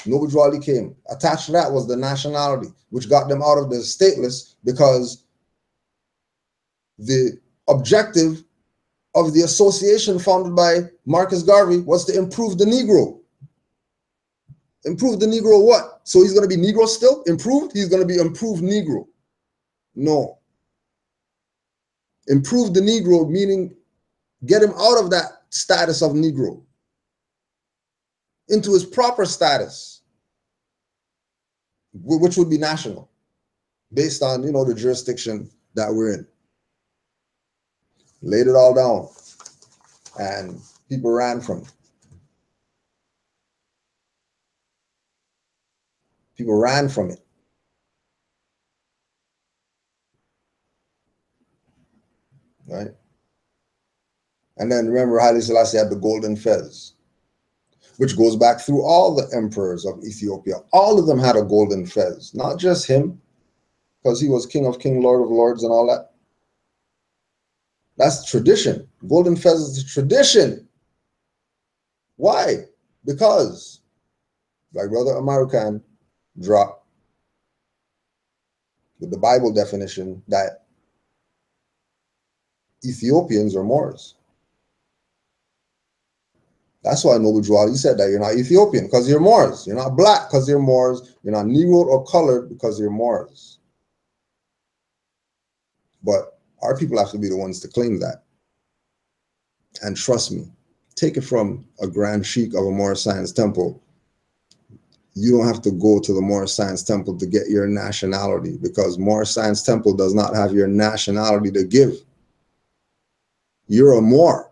Speaker 1: Noble Drew Ali came. Attached to that was the nationality, which got them out of the stateless, because the objective of the association founded by Marcus Garvey was to improve the Negro. Improve the Negro what? So he's going to be Negro still? Improved? He's going to be improved Negro. No. Improve the Negro, meaning get him out of that status of Negro into his proper status, which would be national, based on, you know, the jurisdiction that we're in. Laid it all down, and people ran from it. People ran from it. Right? And then remember, Haile Selassie had the golden fez, which goes back through all the emperors of Ethiopia. All of them had a golden fez, not just him, because he was king of kings, lord of lords, and all that. That's tradition. Golden fez is the tradition. Why? Because, like Brother American dropped with the Bible definition that Ethiopians are Moors. That's why Noble Drew Ali said that you're not Ethiopian because you're Moors. You're not black because you're Moors. You're not Negro or colored because you're Moors. But our people have to be the ones to claim that. And trust me, take it from a Grand Sheik of a Moorish Science Temple. You don't have to go to the Moorish Science Temple to get your nationality because Moorish Science Temple does not have your nationality to give. You're a Moor.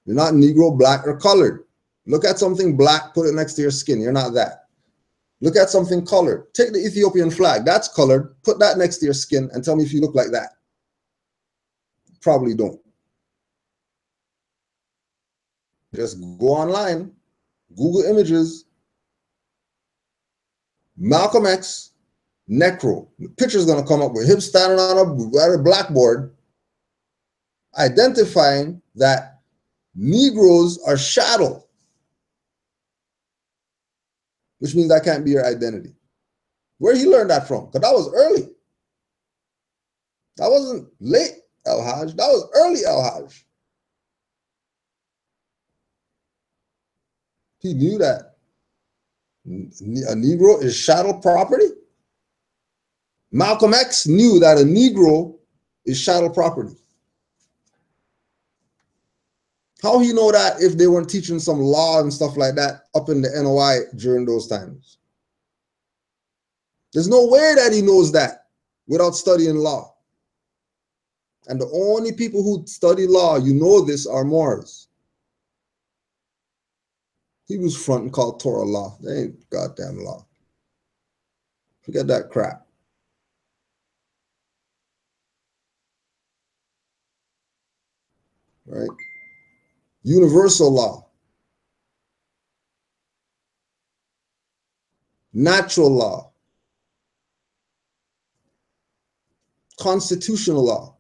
Speaker 1: You're not Negro, black, or colored. Look at something black, put it next to your skin. You're not that. Look at something colored. Take the Ethiopian flag. That's colored. Put that next to your skin and tell me if you look like that. Probably don't. Just go online, Google images, Malcolm X, Necro. The picture's going to come up with him standing on a blackboard, identifying that Negroes are shadow, which means that can't be your identity. Where he learned that from? Because that was early. That wasn't late El Hajj. That was early El Hajj. He knew that a Negro is chattel property. Malcolm X knew that a Negro is chattel property. How he know that if they weren't teaching some law and stuff like that up in the NOI during those times? There's no way that he knows that without studying law. And the only people who study law, you know this, are Moors. He was front and called Torah law. They ain't goddamn law. Forget that crap. Right? Universal law. Natural law. Constitutional law.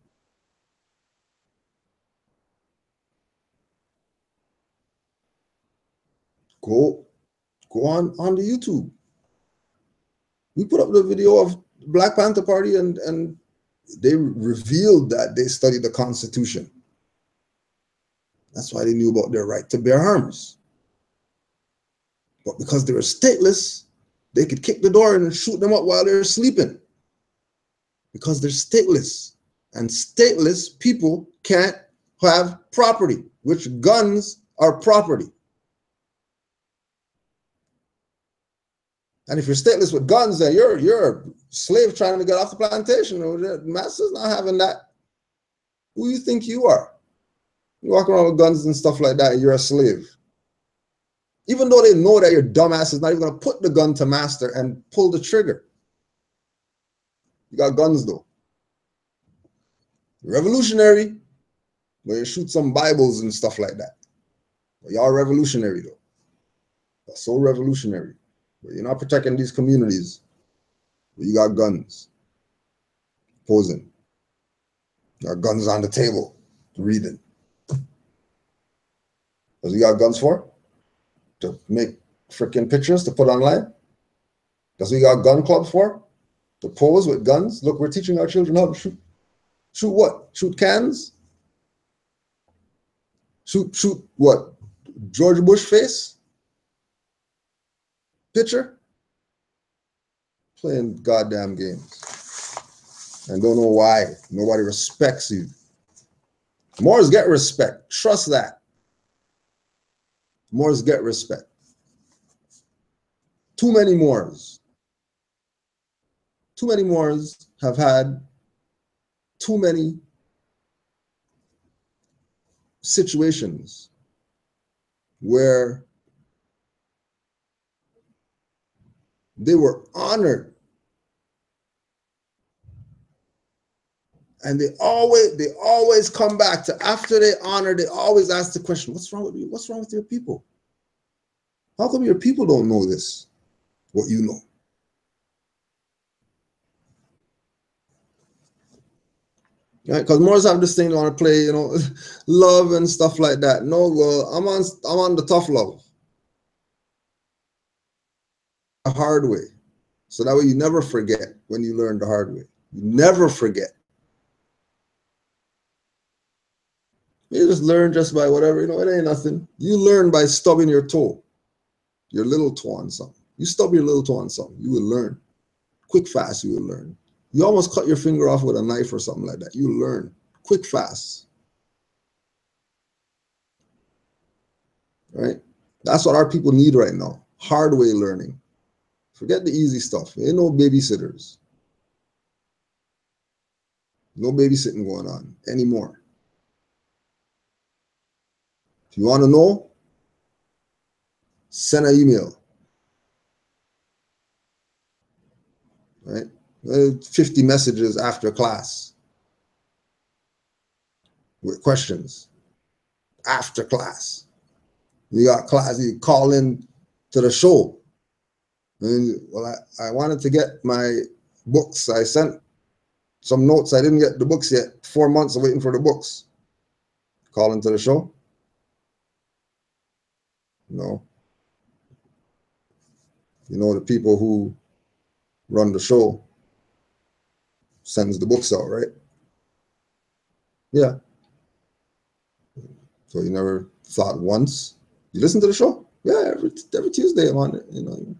Speaker 1: Go on the YouTube. We put up the video of Black Panther Party and they revealed that they studied the Constitution. That's why they knew about their right to bear arms. But because they were stateless, they could kick the door in and shoot them up while they're sleeping. Because they're stateless. And stateless people can't have property, which guns are property. And if you're stateless with guns, then you're a slave trying to get off the plantation. The master's not having that. Who do you think you are? You walk around with guns and stuff like that, and you're a slave. Even though they know that your dumbass is not even going to put the gun to master and pull the trigger. You got guns, though. Revolutionary, where you shoot some Bibles and stuff like that. But y'all revolutionary, though. That's so revolutionary. But you're not protecting these communities. But you got guns. Posing. You got guns on the table. Reading. What you got guns for? To make freaking pictures to put online? That's what you got gun clubs for? To pose with guns? Look, we're teaching our children how to shoot. Shoot what? Shoot cans? Shoot what? George Bush face? Picture? Playing goddamn games. And don't know why. Nobody respects you. Moors get respect. Trust that. Moors get respect. Too many Moors. Too many Moors have had too many situations where they were honored, and they always come back to, after they honor, they always ask the question, what's wrong with you? What's wrong with your people? How come your people don't know this, what you know? Right? Because Moors have this thing they want to play, you know, love and stuff like that. No, well, I'm on the tough love, the hard way. So that way you never forget when you learn the hard way. You never forget. You just learn just by whatever, you know, it ain't nothing. You learn by stubbing your toe, your little toe on something. You stub your little toe on something, you will learn. Quick, fast, you will learn. You almost cut your finger off with a knife or something like that. You will learn. Quick, fast. Right? That's what our people need right now. Hard way learning. Forget the easy stuff. Ain't no babysitters. No babysitting going on anymore. If you want to know, send an email. Right? 50 messages after class with questions after class. You got class, you call in to the show. And, well, I wanted to get my books. I sent some notes. I didn't get the books yet. 4 months of waiting for the books. Call into the show? No. You know, the people who run the show sends the books out, right? Yeah. So you never thought once? You listen to the show? Yeah, every Tuesday I'm on it, you know.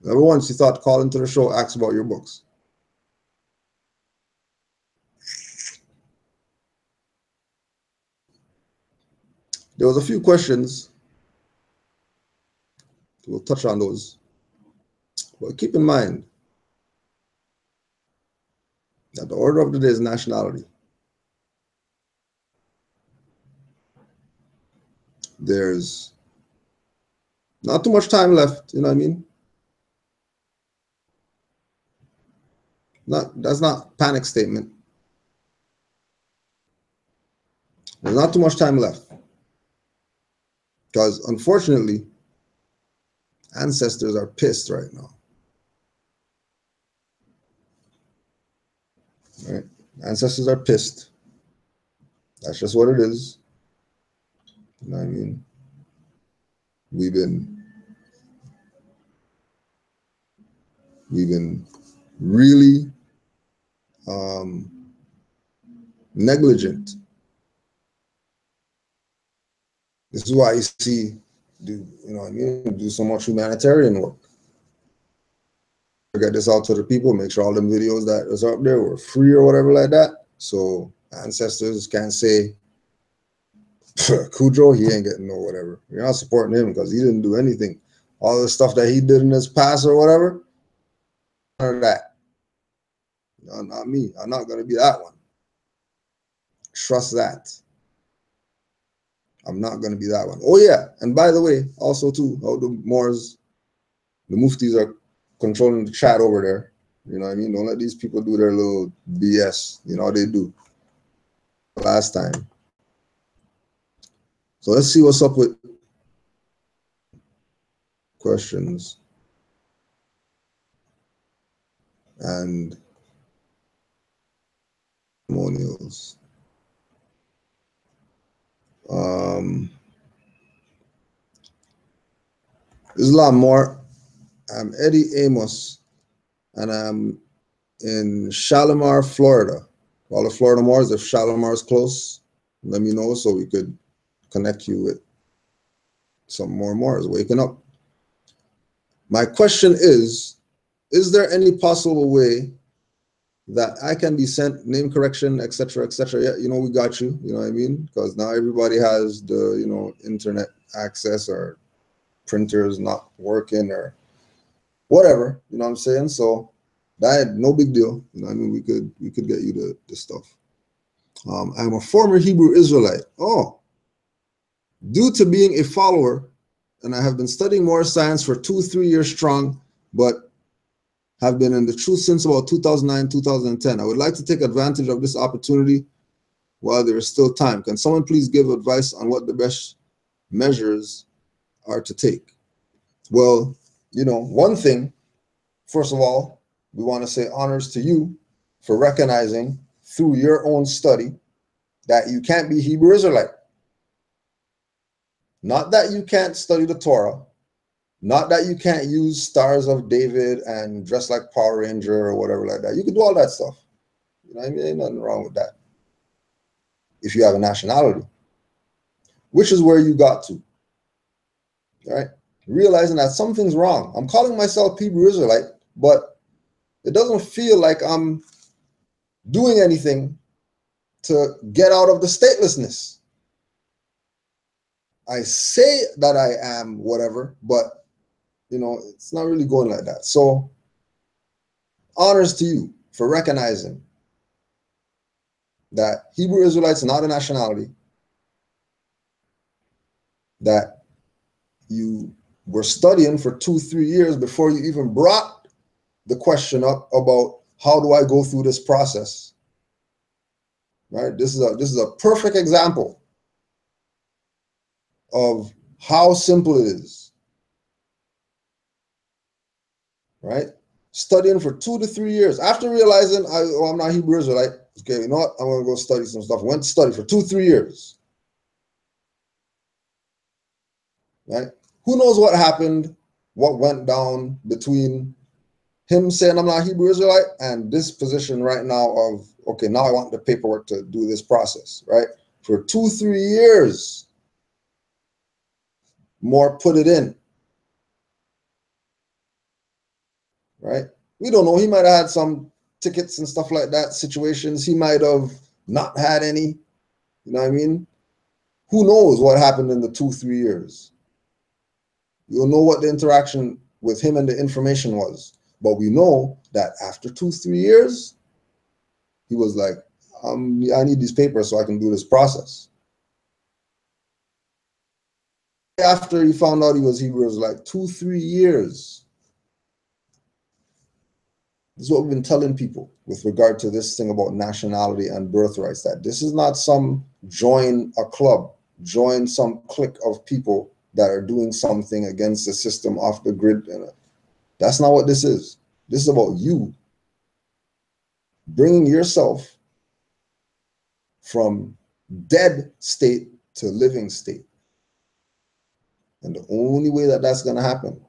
Speaker 1: Never once you thought call into the show, ask about your books. There was a few questions. We'll touch on those. But keep in mind that the order of the day is nationality. There's not too much time left, you know what I mean? That's not panic statement. There's not too much time left. Because unfortunately, ancestors are pissed right now. Right? Ancestors are pissed. That's just what it is. You know what I mean? We've been really negligent. This is why you see, you know what I mean, do so much humanitarian work. Get this out to the people, make sure all them videos that was up there were free or whatever like that. So ancestors can't say, Cujo, he ain't getting no whatever. You're not supporting him because he didn't do anything. All the stuff that he did in his past or whatever, none of that. No, not me. I'm not going to be that one. Trust that. I'm not going to be that one. Oh, yeah. And by the way, also, too, how the Moors, the Muftis are controlling the chat over there. You know what I mean? Don't let these people do their little BS. You know how they do. Last time. So let's see what's up with questions and testimonials. There's a lot more. I'm Eddie Amos, and I'm in Shalimar, Florida. All the Florida Moors, if Shalimar's close, let me know so we could connect you with some more Moors waking up. My question is there any possible way that I can be sent name correction, etc., etc.? Yeah, you know, we got you, you know what I mean? Because now everybody has the, you know, internet access, or printers not working or whatever, you know what I'm saying? So that, no big deal, you know what I mean? We could get you the stuff. I'm a former Hebrew Israelite. Oh, due to being a follower, and I have been studying more science for 2-3 years strong, but have been in the truth since about 2009, 2010. I would like to take advantage of this opportunity while there is still time. Can someone please give advice on what the best measures are to take? Well, you know, one thing, first of all, we want to say honors to you for recognizing through your own study that you can't be Hebrew Israelite. Not that you can't study the Torah, not that you can't use Stars of David and dress like Power Ranger or whatever like that. You can do all that stuff. You know what I mean? Ain't nothing wrong with that. If you have a nationality, which is where you got to, right? Realizing that something's wrong. I'm calling myself Hebrew Israelite, but it doesn't feel like I'm doing anything to get out of the statelessness. I say that I am whatever, but you know, it's not really going like that. So honors to you for recognizing that Hebrew Israelites are not a nationality, that you were studying for 2-3 years before you even brought the question up about how do I go through this process, right? This is a perfect example of how simple it is, right? Studying for 2 to 3 years after realizing I'm not Hebrew Israelite. Okay, you know what? I'm gonna go study some stuff. Went to study for 2-3 years, right? Who knows what happened, what went down between him saying I'm not Hebrew Israelite and this position right now of, okay, now I want the paperwork to do this process, right? For 2-3 years, more put it in, right? We don't know. He might have had some tickets and stuff like that, situations. He might have not had any, you know what I mean? Who knows what happened in the 2-3 years? You'll know what the interaction with him and the information was. But we know that after 2-3 years, he was like, I need these papers so I can do this process. After he found out he was Hebrew, it was like 2-3 years. This is what we've been telling people with regard to this thing about nationality and birthrights, that this is not some join a club, join some clique of people that are doing something against the system off the grid. That's not what this is. This is about you bringing yourself from dead state to living state. And the only way that that's going to happen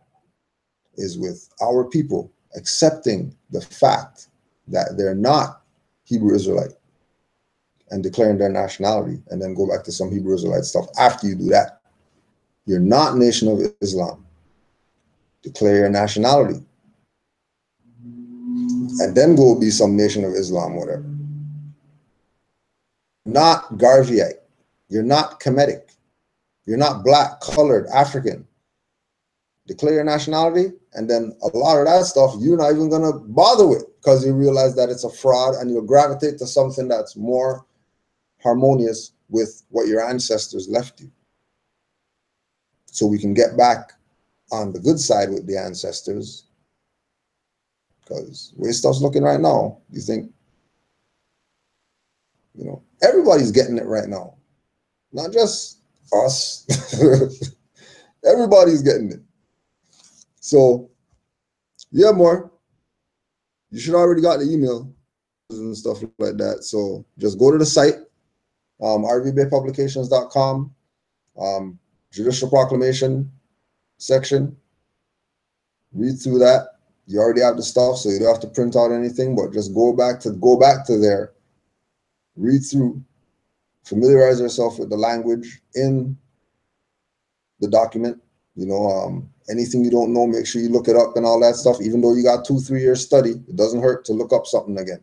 Speaker 1: is with our people accepting the fact that they're not Hebrew Israelite and declaring their nationality, and then go back to some Hebrew Israelite stuff after you do that. You're not Nation of Islam. Declare your nationality. And then go be some Nation of Islam, whatever. Not Garveyite. You're not Kemetic. You're not black, colored, African. Declare your nationality, and then a lot of that stuff you're not even gonna bother with because you realize that it's a fraud, and you'll gravitate to something that's more harmonious with what your ancestors left you. So we can get back on the good side with the ancestors, because the way stuff's looking right now, you think, you know, everybody's getting it right now. Not just us. Everybody's getting it. So, yeah, more. You should already got the email and stuff like that. So just go to the site, rvbaypublications.com, Judicial Proclamation section. Read through that. You already have the stuff, so you don't have to print out anything, but just go back to there, read through, familiarize yourself with the language in the document. You know, anything you don't know, make sure you look it up and all that stuff. Even though you got 2-3 years study, it doesn't hurt to look up something again.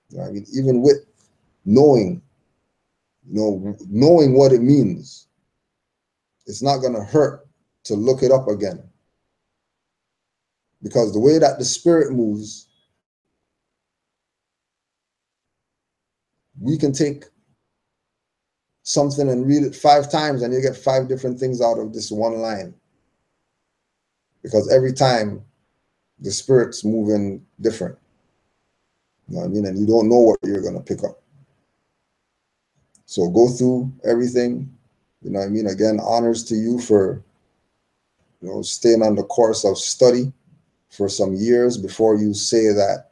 Speaker 1: You know what I mean? Even with knowing, knowing what it means, it's not going to hurt to look it up again. Because the way that the spirit moves, we can take something and read it 5 times and you get 5 different things out of this one line. Because every time the spirit's moving different. You know what I mean? And you don't know what you're going to pick up. So go through everything. You know what I mean? Again, honors to you for, staying on the course of study for some years before you say that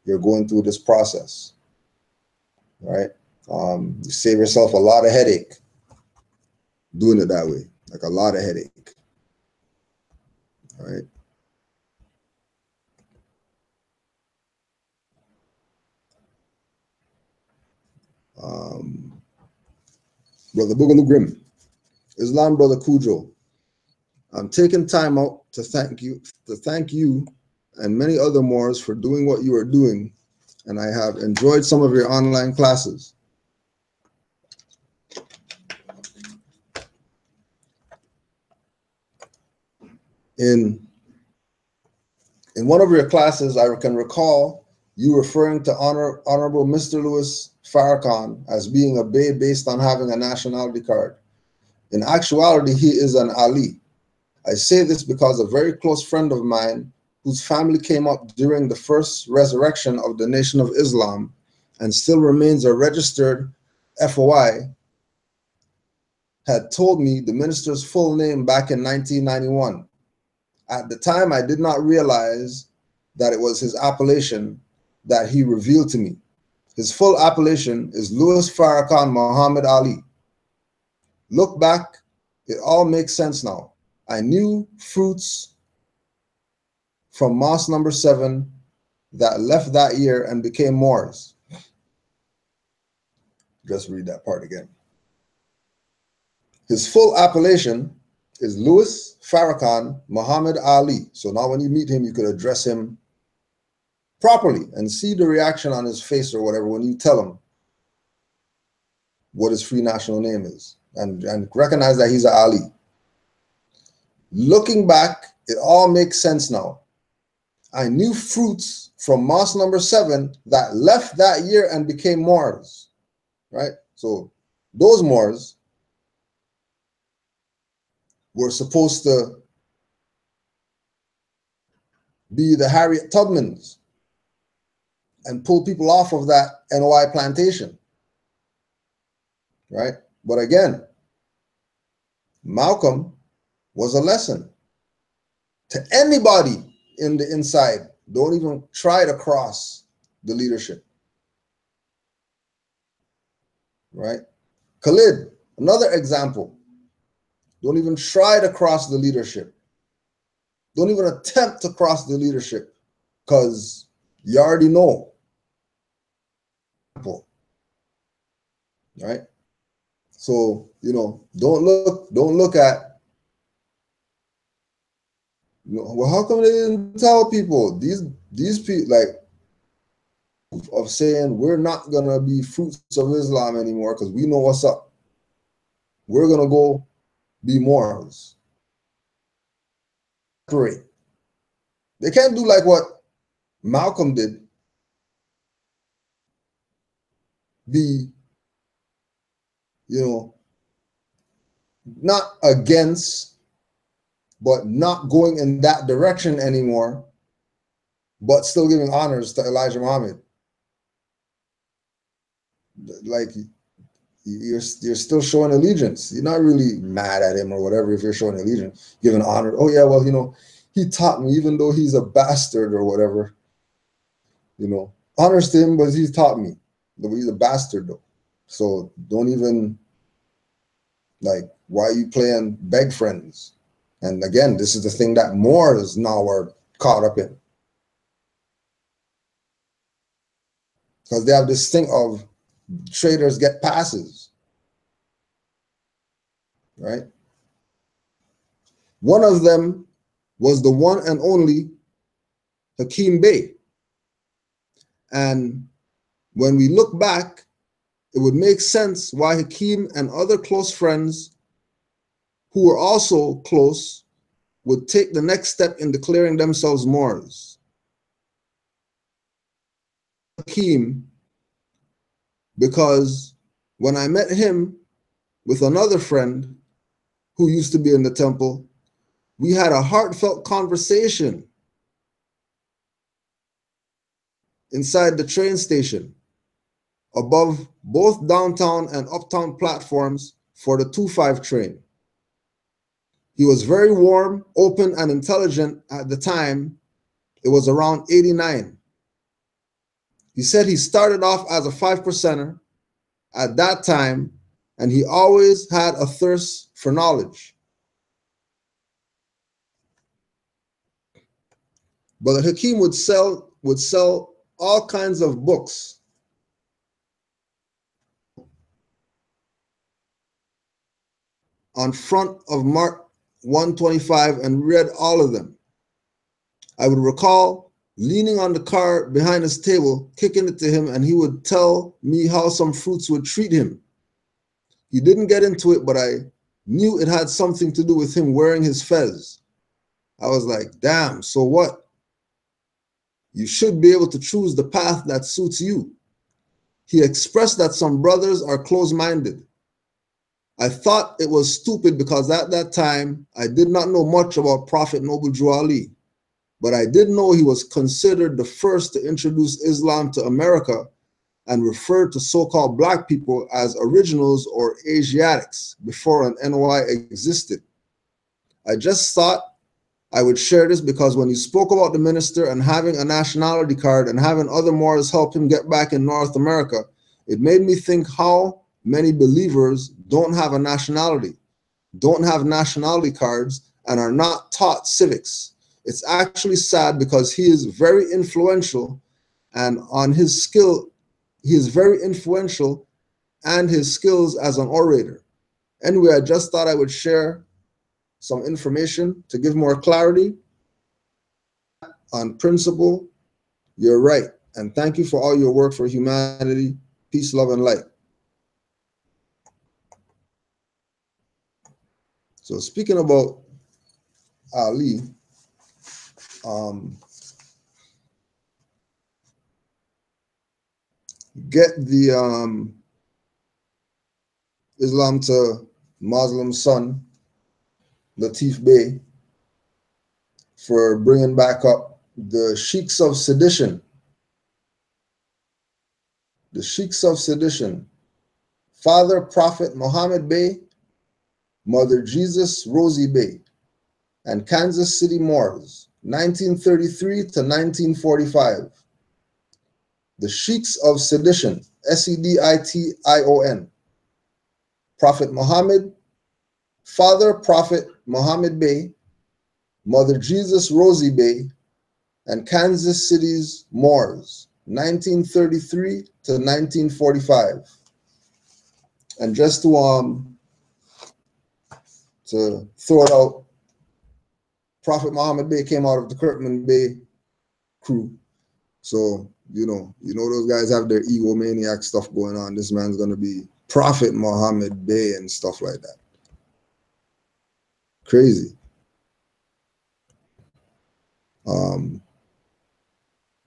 Speaker 1: you're going through this process, right? You save yourself a lot of headache doing it that way, like a lot of headache, right? Brother Boogaloo Grim, Islam Brother Cujo, I'm taking time out to thank you and many other Moors for doing what you are doing, and I have enjoyed some of your online classes. In one of your classes, I can recall you referring to Honorable Mr. Louis Farrakhan as being a Bey based on having a nationality card. In actuality, he is an Ali. I say this because a very close friend of mine, whose family came up during the first resurrection of the Nation of Islam and still remains a registered FOI, had told me the minister's full name back in 1991. At the time, I did not realize that it was his appellation that he revealed to me. His full appellation is Louis Farrakhan Muhammad Ali. Look back, it all makes sense now. I knew fruits from Mosque number 7 that left that year and became Moors. Just read that part again. His full appellation is Louis Farrakhan Muhammad Ali. So now when you meet him, you could address him properly and see the reaction on his face or whatever when you tell him what his free national name is, and recognize that he's an Ali. Looking back, it all makes sense now. I knew fruits from Mosque number 7 that left that year and became Moors, right? So those Moors were supposed to be the Harriet Tubmans and pull people off of that NOI plantation, right? But again, Malcolm was a lesson to anybody in the inside. Don't even try to cross the leadership, right? Khalid, another example. Don't even try to cross the leadership. Don't even attempt to cross the leadership, because you already know, right? So, you know, don't look at, you know, well, how come they didn't tell people? These people, like, of saying we're not gonna be fruits of Islam anymore because we know what's up. We're gonna go be Moors. Separate. They can't do like what Malcolm did. Be, you know, not against, but not going in that direction anymore, but still giving honors to Elijah Muhammad. Like, you're still showing allegiance. You're not really mad at him or whatever if you're showing allegiance, giving honor. Oh yeah, well, you know, he taught me, even though he's a bastard or whatever, you know, honors to him, but he's taught me. He's a bastard though. So don't even, like, why are you playing beg friends? And again, this is the thing that Moors now are caught up in. Because they have this thing of traders get passes, right? One of them was the one and only Hakeem Bey. And when we look back, it would make sense why Hakeem and other close friends who were also close would take the next step in declaring themselves Moors. Hakeem, because when I met him with another friend who used to be in the temple, we had a heartfelt conversation inside the train station above both downtown and uptown platforms for the 2-5 train. He was very warm, open, and intelligent at the time. It was around 89. He said he started off as a 5%er at that time, and he always had a thirst for knowledge. Brother Hakeem would sell all kinds of books on front of Mark 125 and read all of them. I would recall leaning on the car behind his table, kicking it to him, and he would tell me how some fruits would treat him. He didn't get into it, but I knew it had something to do with him wearing his fez. I was like, damn, so what? You should be able to choose the path that suits you. He expressed that some brothers are closed-minded. I thought it was stupid because at that time, I did not know much about Prophet Noble Drew Ali, but I did know he was considered the first to introduce Islam to America and referred to so-called black people as originals or Asiatics before an NY existed. I just thought I would share this because when he spoke about the minister and having a nationality card and having other Moors help him get back in North America, it made me think how many believers don't have a nationality, don't have nationality cards, and are not taught civics. It's actually sad because he is very influential, and on his skill, he is very influential and his skills as an orator. Anyway, I just thought I would share some information to give more clarity. On principle, you're right. And thank you for all your work for humanity, peace, love, and light. So speaking about Ali, get the Islam to Muslim son, Latif Bey, for bringing back up the sheiks of sedition. The sheiks of sedition. Father Prophet Muhammad Bey, Mother Jesus Rosie Bey, and Kansas City Moors, 1933 to 1945. The sheiks of sedition, Sedition. Prophet Muhammad, Father Prophet Muhammad Bey, Mother Jesus Rosie Bey, and Kansas City's Moors, 1933 to 1945. And just to throw it out, Prophet Muhammad Bey came out of the Kirkman Bey crew. So, you know those guys have their egomaniac stuff going on. This man's going to be Prophet Muhammad Bey and stuff like that. Crazy.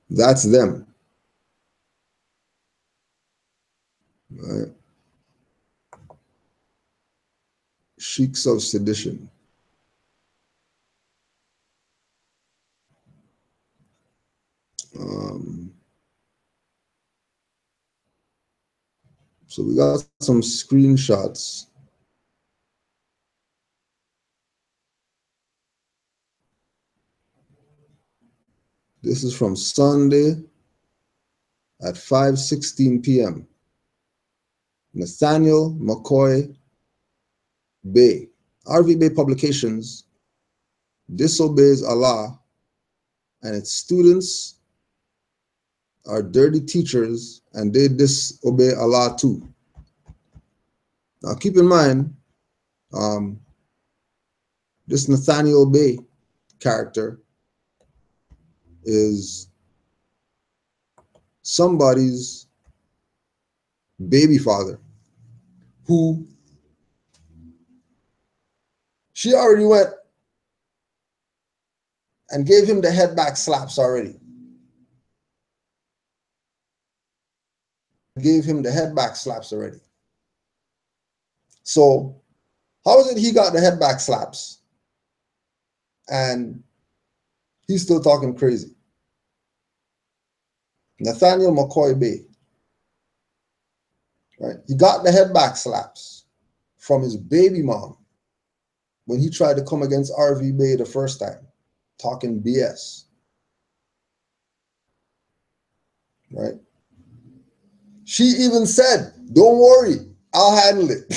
Speaker 1: That's them. Right? Sheiks of sedition. So we got some screenshots. This is from Sunday at 5:16 p.m. Nathaniel McCoy Bey. RV Bey Publications disobeys Allah, and its students are dirty teachers, and they disobey Allah too. Now keep in mind, this Nathaniel Bey character is somebody's baby father who she already went and gave him the head back slaps already. Gave him the head back slaps already. So how is it he got the head back slaps and he's still talking crazy? Nathaniel McCoy Bey, right? He got the head back slaps from his baby mom when he tried to come against RV Bey the first time, talking BS, right? She even said, don't worry, I'll handle it.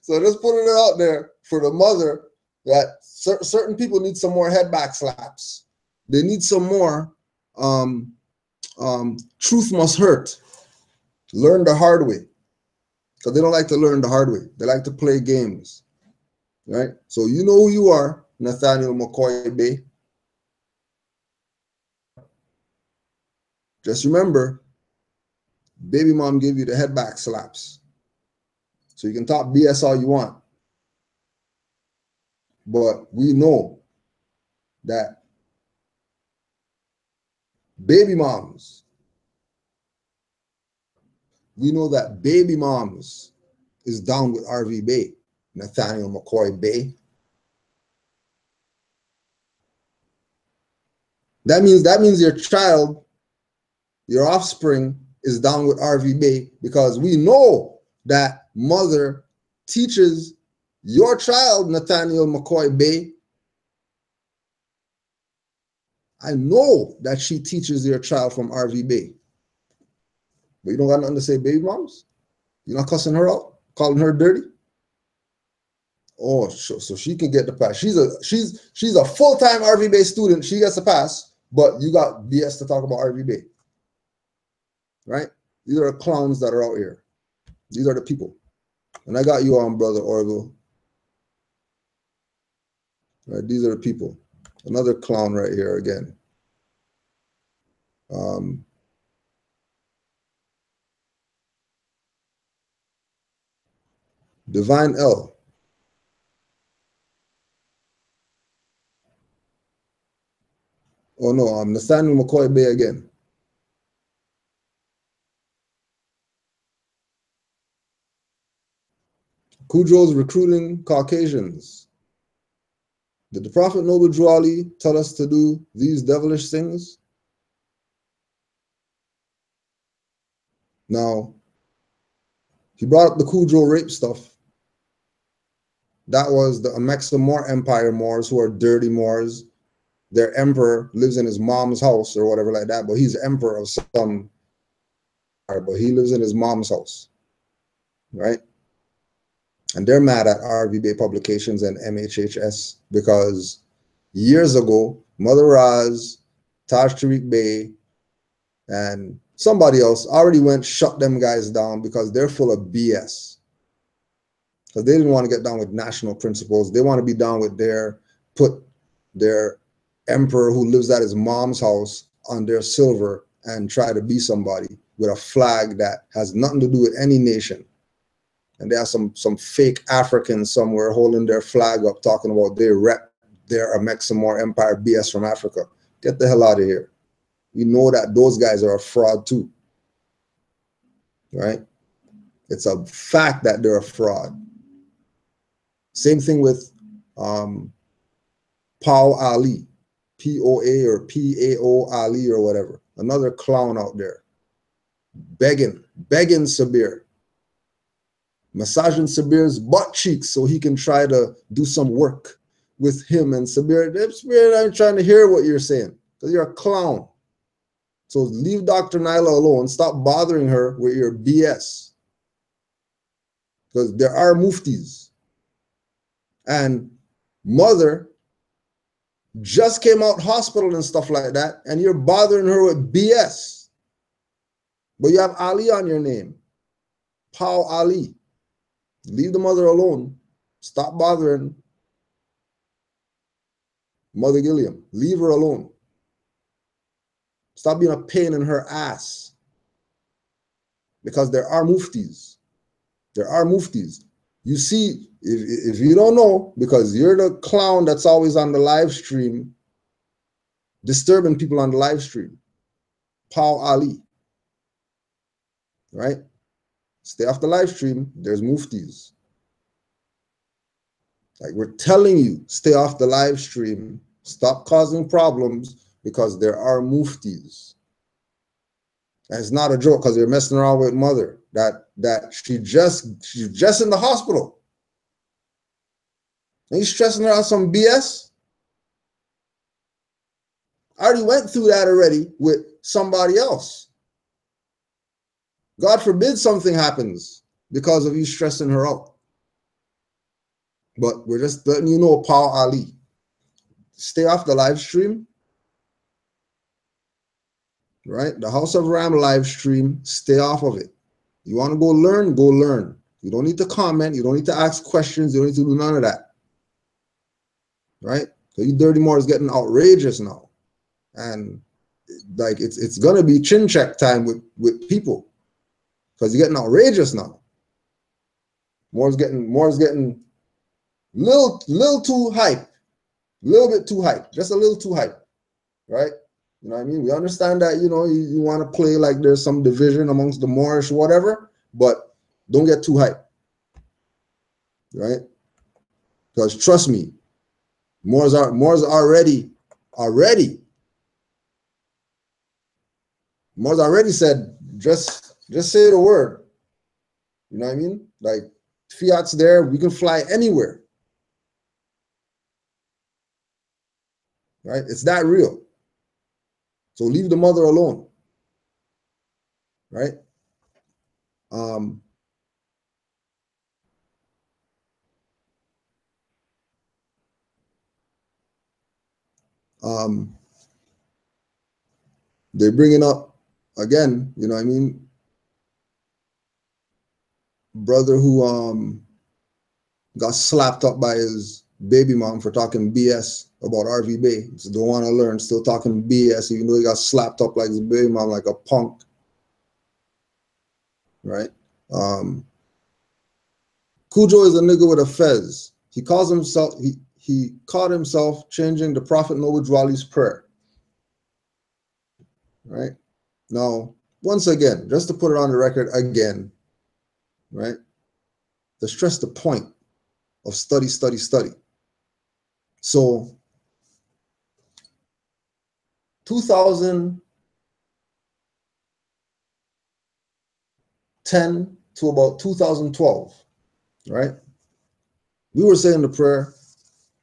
Speaker 1: So just putting it out there for the mother that certain people need some more head back slaps. They need some more truth must hurt. Learn the hard way. Because they don't like to learn the hard way. They like to play games. Right? So you know who you are, Nathaniel McCoy Bay. Just remember, baby mom gave you the head back slaps. So you can talk BS all you want. But we know that baby moms, is down with RV Bay, Nathaniel McCoy Bay. That means your child, your offspring is down with RV Bay, because we know that mother teaches your child, Nathaniel McCoy Bay. I know that she teaches your child from RV Bay. But you don't got nothing to say, baby moms? You're not cussing her out, calling her dirty? Oh, so she can get the pass. She's a full-time RV Bay student. She gets the pass, but you got BS to talk about RV Bay. Right? These are the clowns that are out here. These are the people. And I got you on, Brother Orville. Right? These are the people. Another clown right here again. Divine L. Oh no, I'm Nathaniel McCoy Bay again. Cujo's recruiting Caucasians. Did the Prophet Noble Drew Ali tell us to do these devilish things? Now, he brought up the Cujo rape stuff. That was the Amexa Moor Empire Moors, who are dirty Moors. Their emperor lives in his mom's house or whatever like that, but he's emperor of some, but he lives in his mom's house, right? And they're mad at RV Bay Publications and MHHS because years ago, Mother Raz, Taj Tariq Bey, and somebody else already went shut them guys down because they're full of BS. Because they didn't want to get down with national principles. They want to be down with put their emperor who lives at his mom's house on their silver and try to be somebody with a flag that has nothing to do with any nation. And they have some fake Africans somewhere holding their flag up talking about they rep their Amexa Moor Empire BS from Africa. Get the hell out of here. We know that those guys are a fraud too, right? It's a fact that they're a fraud. Same thing with Pao Ali, P-O-A or P-A-O Ali or whatever. Another clown out there. Begging Sabir. Massaging Sabir's butt cheeks so he can try to do some work with him and Sabir. Sabir ain't trying to hear what you're saying because you're a clown. So leave Dr. Nyla alone. Stop bothering her with your BS. Because there are muftis. And mother just came out hospital and stuff like that, and you're bothering her with BS. But you have Ali on your name. Pao Ali. Leave the mother alone. Stop bothering Mother Gilliam. Leave her alone. Stop being a pain in her ass. Because there are muftis. There are muftis. You see, if you don't know, because you're the clown that's always on the live stream, disturbing people on the live stream. Pao Ali. Right? Stay off the live stream. There's muftis. Like we're telling you, stay off the live stream. Stop causing problems because there are muftis. And it's not a joke because you're messing around with mother. That she's just in the hospital. And you stressing her out some BS? I already went through that already with somebody else. God forbid something happens because of you stressing her out. But we're just letting you know, Paul Ali, stay off the live stream, right? The House of Ram live stream, stay off of it. You want to go learn, go learn. You don't need to comment. You don't need to ask questions. You don't need to do none of that, right? So you dirty more is getting outrageous now. And like it's going to be chin check time with people because you're getting outrageous now. More's getting little too hype, a little bit too hype, just a little too hype, right? You know what I mean? We understand that, you know, you want to play like there's some division amongst the Moorish, whatever, but don't get too hype, right? Because trust me, Moors already said, just say the word. You know what I mean? Like fiat's there, we can fly anywhere. Right? It's that real. So leave the mother alone. Right? They're bringing up again, you know what I mean? Brother who got slapped up by his baby mom for talking BS about RV Bay. So don't want to learn, still talking BS, even though he got slapped up like his baby mom, like a punk. Right? Cujo is a nigga with a fez. He calls himself, he caught himself changing the Prophet Noble Dwali's prayer. Right? Now, once again, just to put it on the record again, right? To stress the point of study. So 2010 to about 2012, right? We were saying the prayer,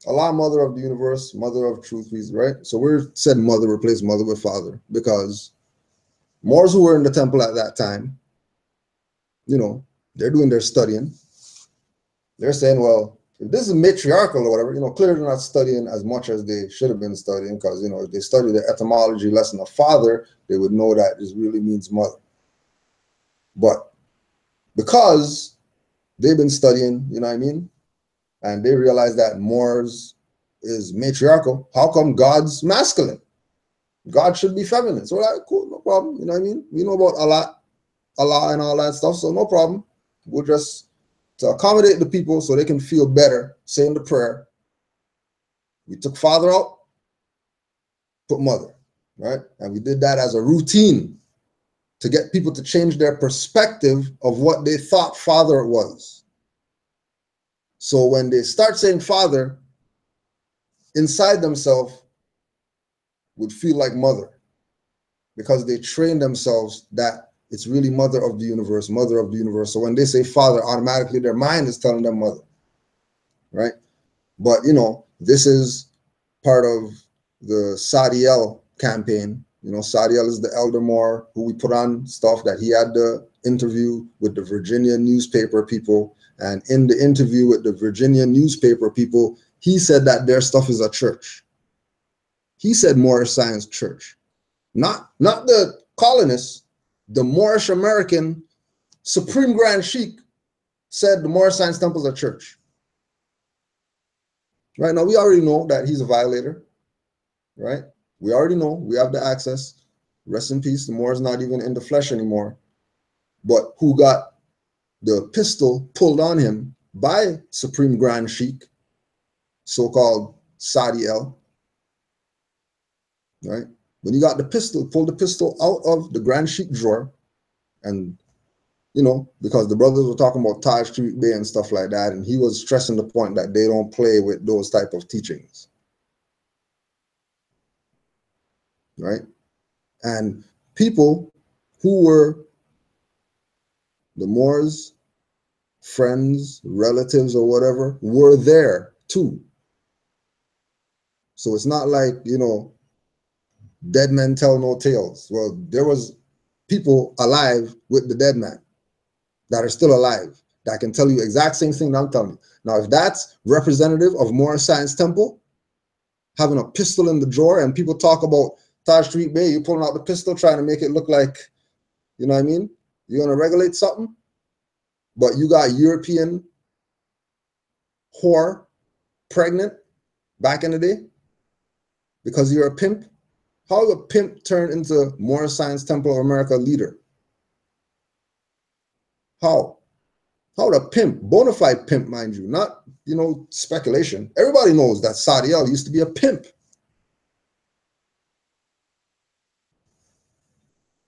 Speaker 1: Allah, Mother of the Universe, Mother of Truth, right? So we're said mother, replace mother with father, because Moors who were in the temple at that time, you know, they're doing their studying. They're saying, well, if this is matriarchal or whatever, you know, clearly they're not studying as much as they should have been studying, because, you know, if they study the etymology lesson of father, they would know that this really means mother. But because they've been studying, you know what I mean, and they realize that Moors is matriarchal, how come God's masculine? God should be feminine. So like, cool, no problem. You know what I mean? We know about Allah and all that stuff, so no problem. We'll just, to accommodate the people so they can feel better saying the prayer, we took father out, put mother, right? And we did that as a routine to get people to change their perspective of what they thought father was. So when they start saying father, inside themselves would feel like mother, because they trained themselves that it's really mother of the universe, mother of the universe. So when they say father, automatically their mind is telling them mother, right? But, you know, this is part of the Sadiel campaign. You know, Sadiel is the elder Moor who we put on stuff that he had the interview with the Virginia newspaper people. And in the interview with the Virginia newspaper people, he said that their stuff is a church. He said Moorish Science Church. Not the colonists, the Moorish American Supreme Grand Sheikh said the Moorish Science Temple is a church. Right now, we already know that he's a violator, right? We already know, we have the access. Rest in peace, the Moor is not even in the flesh anymore. But who got the pistol pulled on him by Supreme Grand Sheikh, so-called Sadiel, right? When you got the pistol, pull the pistol out of the Grand Sheikh drawer, and, you know, because the brothers were talking about Taj Street Bay and stuff like that, and he was stressing the point that they don't play with those type of teachings, right? And people who were the Moors, friends, relatives, or whatever, were there too. So it's not like, you know, dead men tell no tales. Well, there was people alive with the dead man that are still alive that can tell you the exact same thing that I'm telling you. Now, if that's representative of Moorish Science Temple, having a pistol in the drawer, and people talk about Taj Street Bay, you pulling out the pistol, trying to make it look like, you know what I mean? You're going to regulate something, but you got European whore pregnant back in the day because you're a pimp. How will a pimp turn into Moorish Science Temple of America leader? How? How would a pimp, bona fide pimp, mind you, not, you know, speculation. Everybody knows that Sadiel used to be a pimp.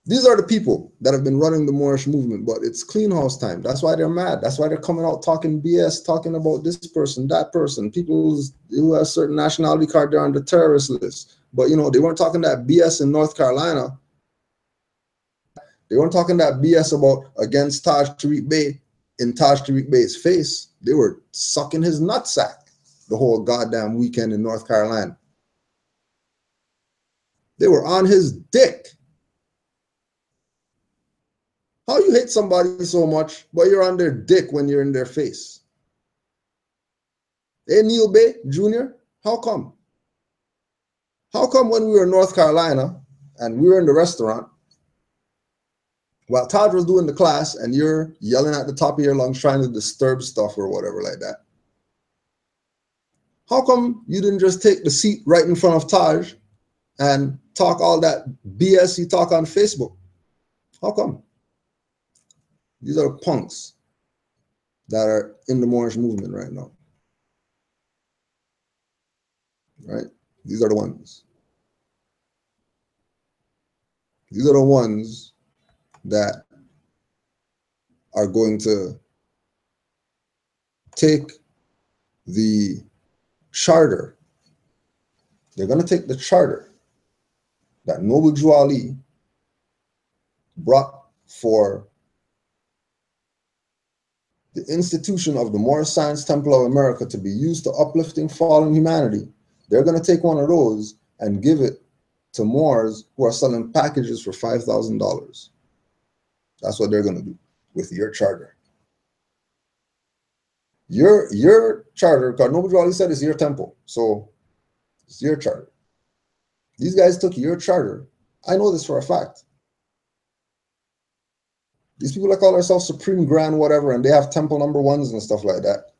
Speaker 1: These are the people that have been running the Moorish movement, but it's clean house time. That's why they're mad. That's why they're coming out talking BS, talking about this person, that person, people who have certain nationality card, they're on the terrorist list. But, you know, they weren't talking that BS in North Carolina. They weren't talking that BS about against Taj Tariq Bey in Taj Tariq Bey's face. They were sucking his nutsack the whole goddamn weekend in North Carolina. They were on his dick. How you hate somebody so much, but you're on their dick when you're in their face? Hey, Neil Bay Jr., how come? How come when we were in North Carolina and we were in the restaurant, while Taj was doing the class and you're yelling at the top of your lungs trying to disturb stuff or whatever like that, how come you didn't just take the seat right in front of Taj and talk all that BS you talk on Facebook? How come? These are the punks that are in the Moorish movement right now. Right? These are the ones. These are the ones that are going to take the charter. They're going to take the charter that Noble Drew Ali brought for the institution of the Moorish Science Temple of America to be used to uplifting fallen humanity. They're going to take one of those and give it to Moors who are selling packages for $5,000. That's what they're going to do with your charter. Your charter, because Noble Drew Ali said it's your temple, so it's your charter. These guys took your charter. I know this for a fact. These people that call themselves Supreme Grand whatever, and they have temple number ones and stuff like that.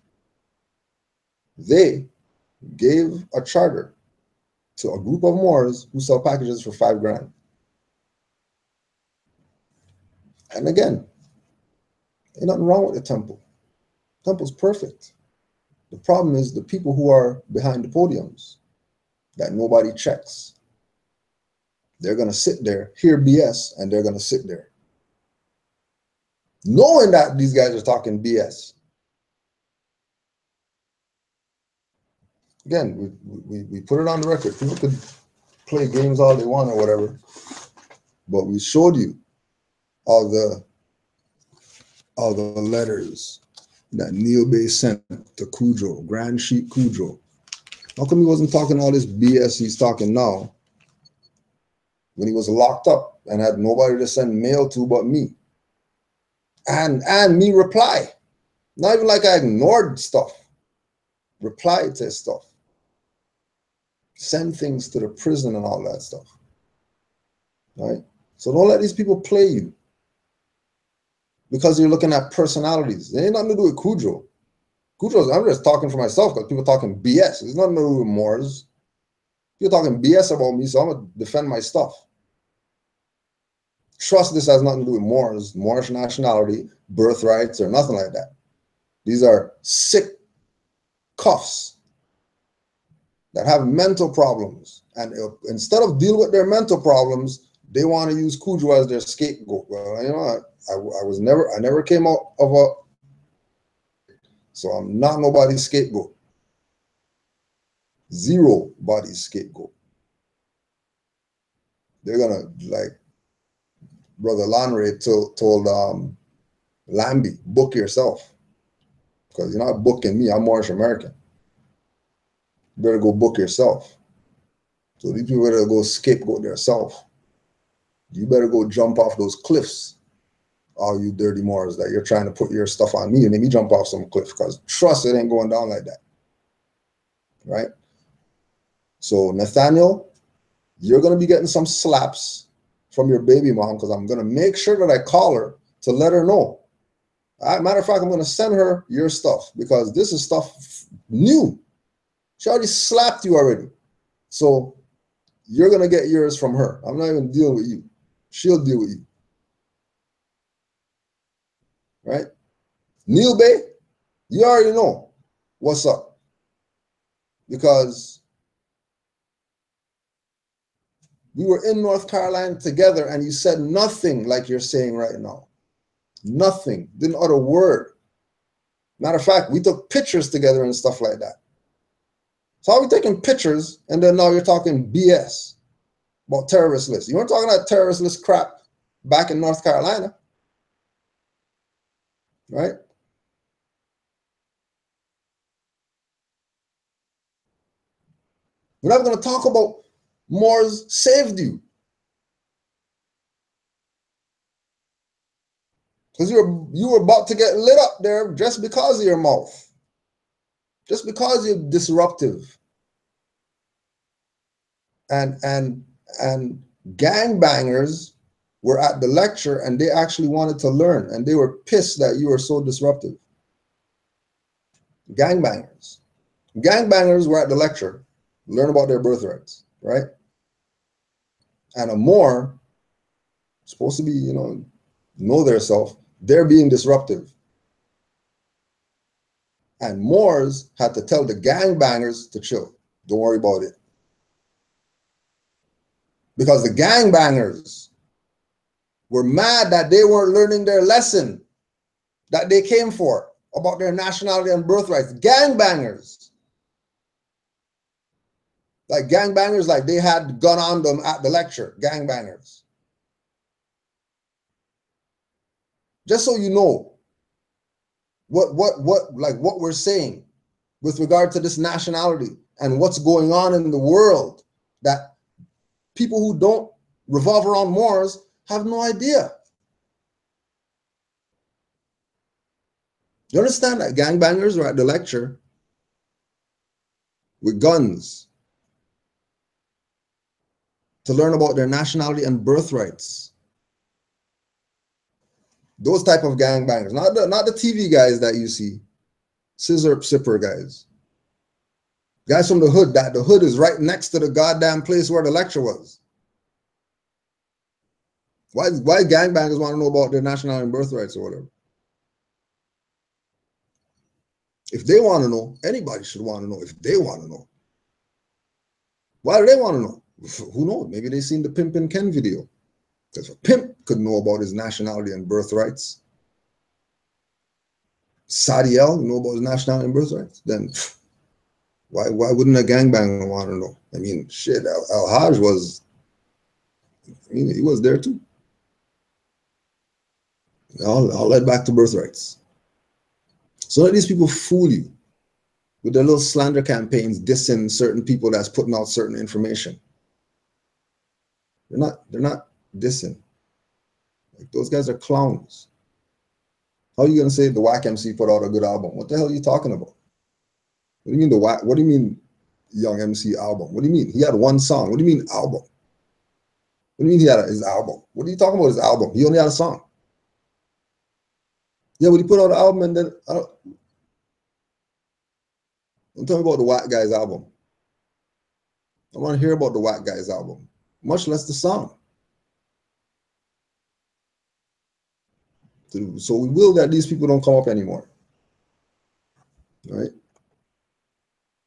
Speaker 1: They gave a charter to a group of Moors who sell packages for $5,000. And again, ain't nothing wrong with the temple. The temple's perfect. The problem is the people who are behind the podiums that nobody checks. They're going to sit there, hear BS, and they're going to sit there, knowing that these guys are talking BS. Again, we put it on the record. People could play games all they want or whatever, but we showed you all the letters that Neil Bay sent to Cujo, Grand Sheik Cujo. How come he wasn't talking all this BS he's talking now when he was locked up and had nobody to send mail to but me? And me reply. Not even like I ignored stuff. Reply to stuff. Send things to the prison and all that stuff. Right? So don't let these people play you. Because you're looking at personalities. It ain't nothing to do with Cujo. Cujo's, I'm just talking for myself because people talking BS. It's nothing to do with Moors. People talking BS about me, so I'm going to defend my stuff. Trust this has nothing to do with Moors, Moorish nationality, birthrights, or nothing like that. These are sick cuffs that have mental problems. And instead of dealing with their mental problems, they want to use Cujo as their scapegoat. Well, you know, I never came out of a, so I'm not nobody's scapegoat. Zero body's scapegoat. They're gonna, like Brother Lanre told Lambie, book yourself. Because you're not booking me, I'm Moorish American. You better go book yourself. So these people better go scapegoat themselves. you better go jump off those cliffs, all you dirty Moors that you're trying to put your stuff on me and make me jump off some cliff, because trust, it ain't going down like that, right? So Nathaniel, you're going to be getting some slaps from your baby mom, because I'm going to make sure that I call her to let her know. Matter of fact, I'm going to send her your stuff, because this is stuff new. She already slapped you already. So you're going to get yours from her. I'm not even dealing with you. She'll deal with you. Right? Neil Bay, you already know what's up. Because we were in North Carolina together and you said nothing like you're saying right now. Nothing. Didn't utter a word. Matter of fact, we took pictures together and stuff like that. So how are we taking pictures and then now you're talking BS about terrorist lists? You weren't talking about terrorist list crap back in North Carolina, right? We're not going to talk about Moors saved you. Because you were about to get lit up there just because of your mouth. Just because you're disruptive. And gangbangers were at the lecture and they actually wanted to learn and they were pissed that you were so disruptive. Gangbangers. Gangbangers were at the lecture, learn about their birthrights, right? And a Moor, supposed to be, know their self, they're being disruptive. And Moors had to tell the gangbangers to chill. Don't worry about it. Because the gangbangers were mad that they weren't learning their lesson that they came for about their nationality and birthrights. Gangbangers. Like gangbangers, like they had gun on them at the lecture. Gangbangers. Just so you know what we're saying with regard to this nationality and what's going on in the world, that people who don't revolve around Moors have no idea. You understand that gangbangers were at the lecture with guns to learn about their nationality and birthrights. Those type of gangbangers, not the TV guys that you see, scissor sipper guys. Guys from the hood, that the hood is right next to the goddamn place where the lecture was. Why gangbangers want to know about their nationality and birthrights or whatever? If they want to know, anybody should want to know if they want to know. Why do they want to know? Who knows? Maybe they seen the Pimp and Ken video. Because a pimp could know about his nationality and birthrights. Sadiel know about his nationality and birthrights. Then why wouldn't a gangbanger want to know? I mean, shit, Al-Hajj was, he was there too. I'll let back to birthrights. So let these people fool you with their little slander campaigns, dissing certain people that's putting out certain information. They're not dissing. Like, those guys are clowns. How are you gonna say the Whack MC put out a good album? What the hell are you talking about? What do you mean the Whack? What do you mean Young MC album? What do you mean he had one song? What do you mean album? What do you mean he had his album? What are you talking about his album? He only had a song. Yeah, but he put out an album and then don't tell me about the Whack Guy's album. I want to hear about the Whack Guy's album, much less the song. So we will that these people don't come up anymore. Right?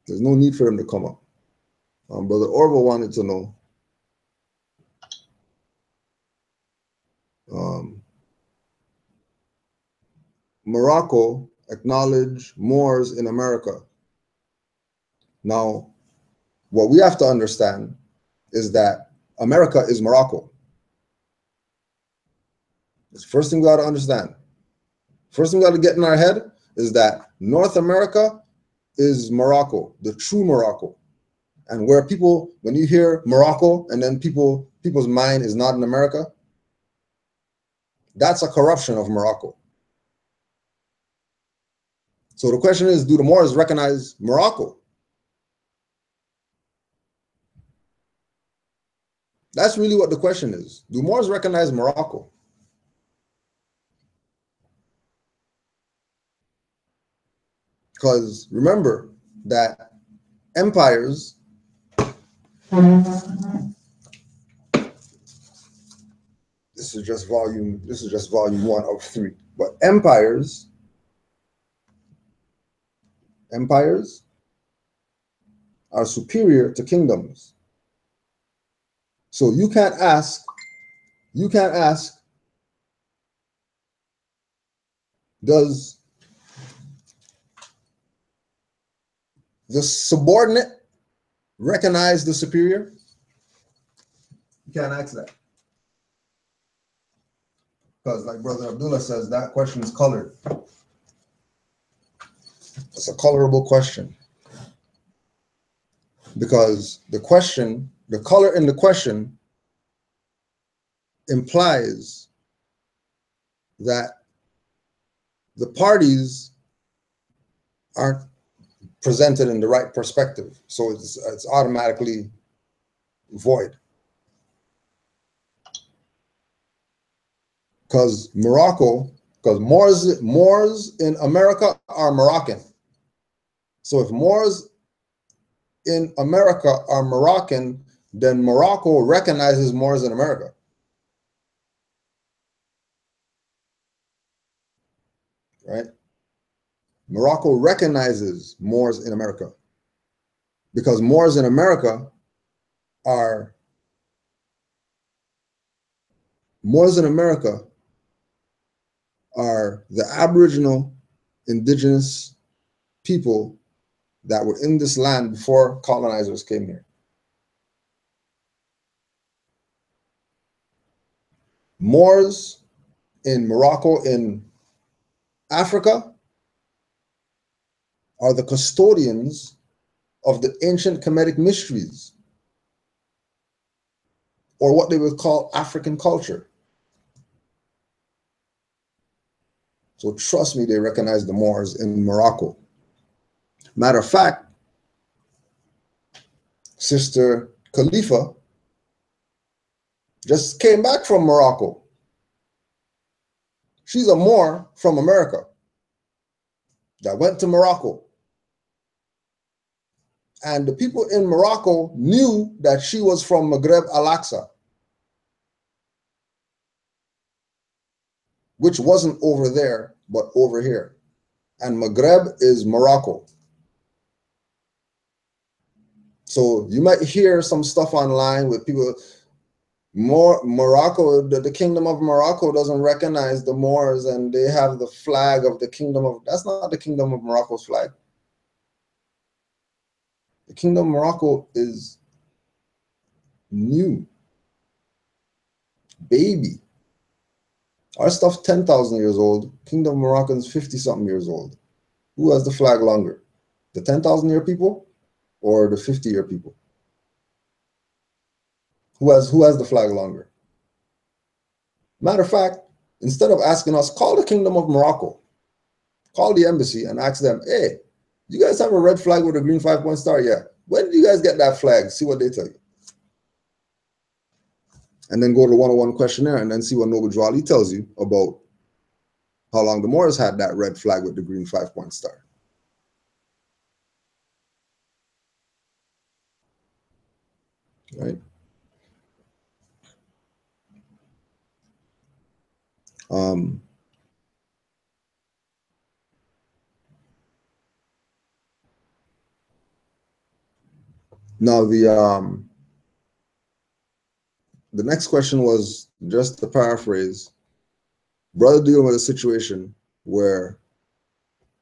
Speaker 1: There's no need for them to come up. Brother Orville wanted to know. Morocco acknowledged Moors in America. Now, what we have to understand is that America is Morocco. It's the first thing we got to understand. First thing we got to get in our head is that North America is Morocco, the true Morocco. And where people, when you hear Morocco and then people's mind is not in America, That's a corruption of Morocco. So the question is, do the Moors recognize Morocco? That's really what the question is. Do Moors recognize Morocco? Because remember that empires, this is just volume 1 of 3, but empires are superior to kingdoms. So you can't ask, does the subordinate recognize the superior? You can't ask that. Because like Brother Abdullah says, that question is colored. It's a colorable question. Because the color in the question implies that the parties aren't presented in the right perspective. So it's automatically void. Because Moors in America are Moroccan. So if Moors in America are Moroccan, then Morocco recognizes Moors in America. Right? Morocco recognizes Moors in America because Moors in America are the Aboriginal indigenous people that were in this land before colonizers came here. Moors in Morocco, in Africa, are the custodians of the ancient Kemetic mysteries, or what they would call African culture. So trust me, they recognize the Moors in Morocco. Matter of fact, Sister Khalifa just came back from Morocco. She's a Moor from America that went to Morocco. And the people in Morocco knew that she was from Maghreb Al-Aqsa, which wasn't over there, but over here. And Maghreb is Morocco. So you might hear some stuff online with people, Morocco, the kingdom of Morocco doesn't recognize the Moors and they have the flag of the kingdom of, that's not the kingdom of Morocco's flag. The kingdom of Morocco is new, baby. Our stuff 10,000 years old, kingdom of Morocco is 50-something years old. Who has the flag longer? The 10,000-year people or the 50-year people? Who has the flag longer? Matter of fact, instead of asking us, call the Kingdom of Morocco, call the embassy and ask them, hey, you guys have a red flag with a green 5-point star? Yeah. When did you guys get that flag? See what they tell you. And then go to the 101 questionnaire and then see what Noble Jawali tells you about how long the Moors had that red flag with the green 5-point star. Right? Now the next question was, just to paraphrase, brother dealing with a situation where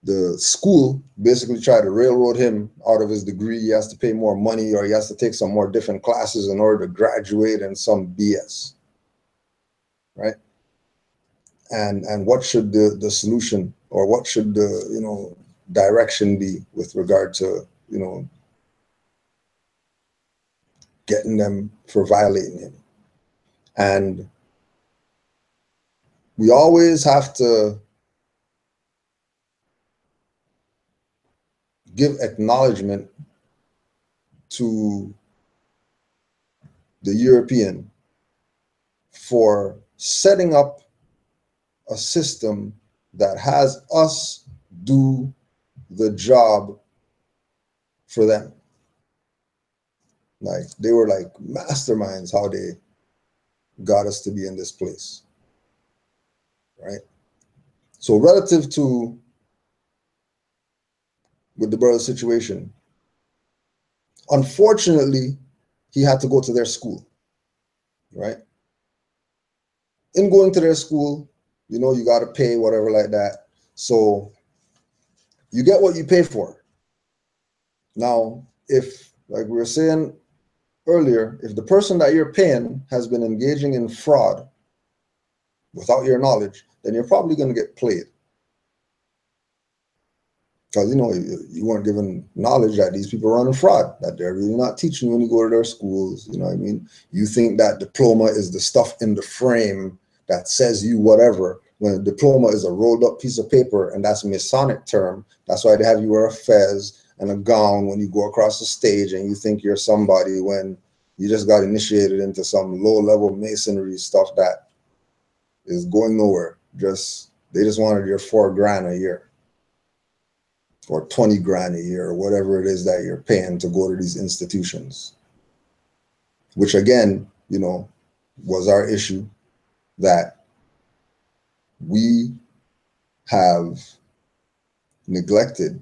Speaker 1: the school basically tried to railroad him out of his degree. He has to pay more money or he has to take some more different classes in order to graduate and some BS, right? And what should the solution, or what should the direction be with regard to getting them for violating him? And we always have to give acknowledgement to the European for setting up a system that has us do the job for them. Like, they were like masterminds how they got us to be in this place, right? So relative to with the brother's situation, unfortunately, he had to go to their school, right? In going to their school, you know, you got to pay whatever like that. So you get what you pay for. Now, if, like we were saying earlier, if the person that you're paying has been engaging in fraud without your knowledge, then you're probably going to get played. Because, you know, you weren't given knowledge that these people are running fraud, that they're really not teaching you when you go to their schools. You know what I mean? You think that diploma is the stuff in the frame that says you whatever, when a diploma is a rolled up piece of paper, and that's a Masonic term. That's why they have you wear a fez and a gown when you go across the stage and you think you're somebody when you just got initiated into some low level masonry stuff that is going nowhere. They just wanted your $4,000 a year, or 20 grand a year, or whatever it is that you're paying to go to these institutions. Which again, you know, was our issue, that we have neglected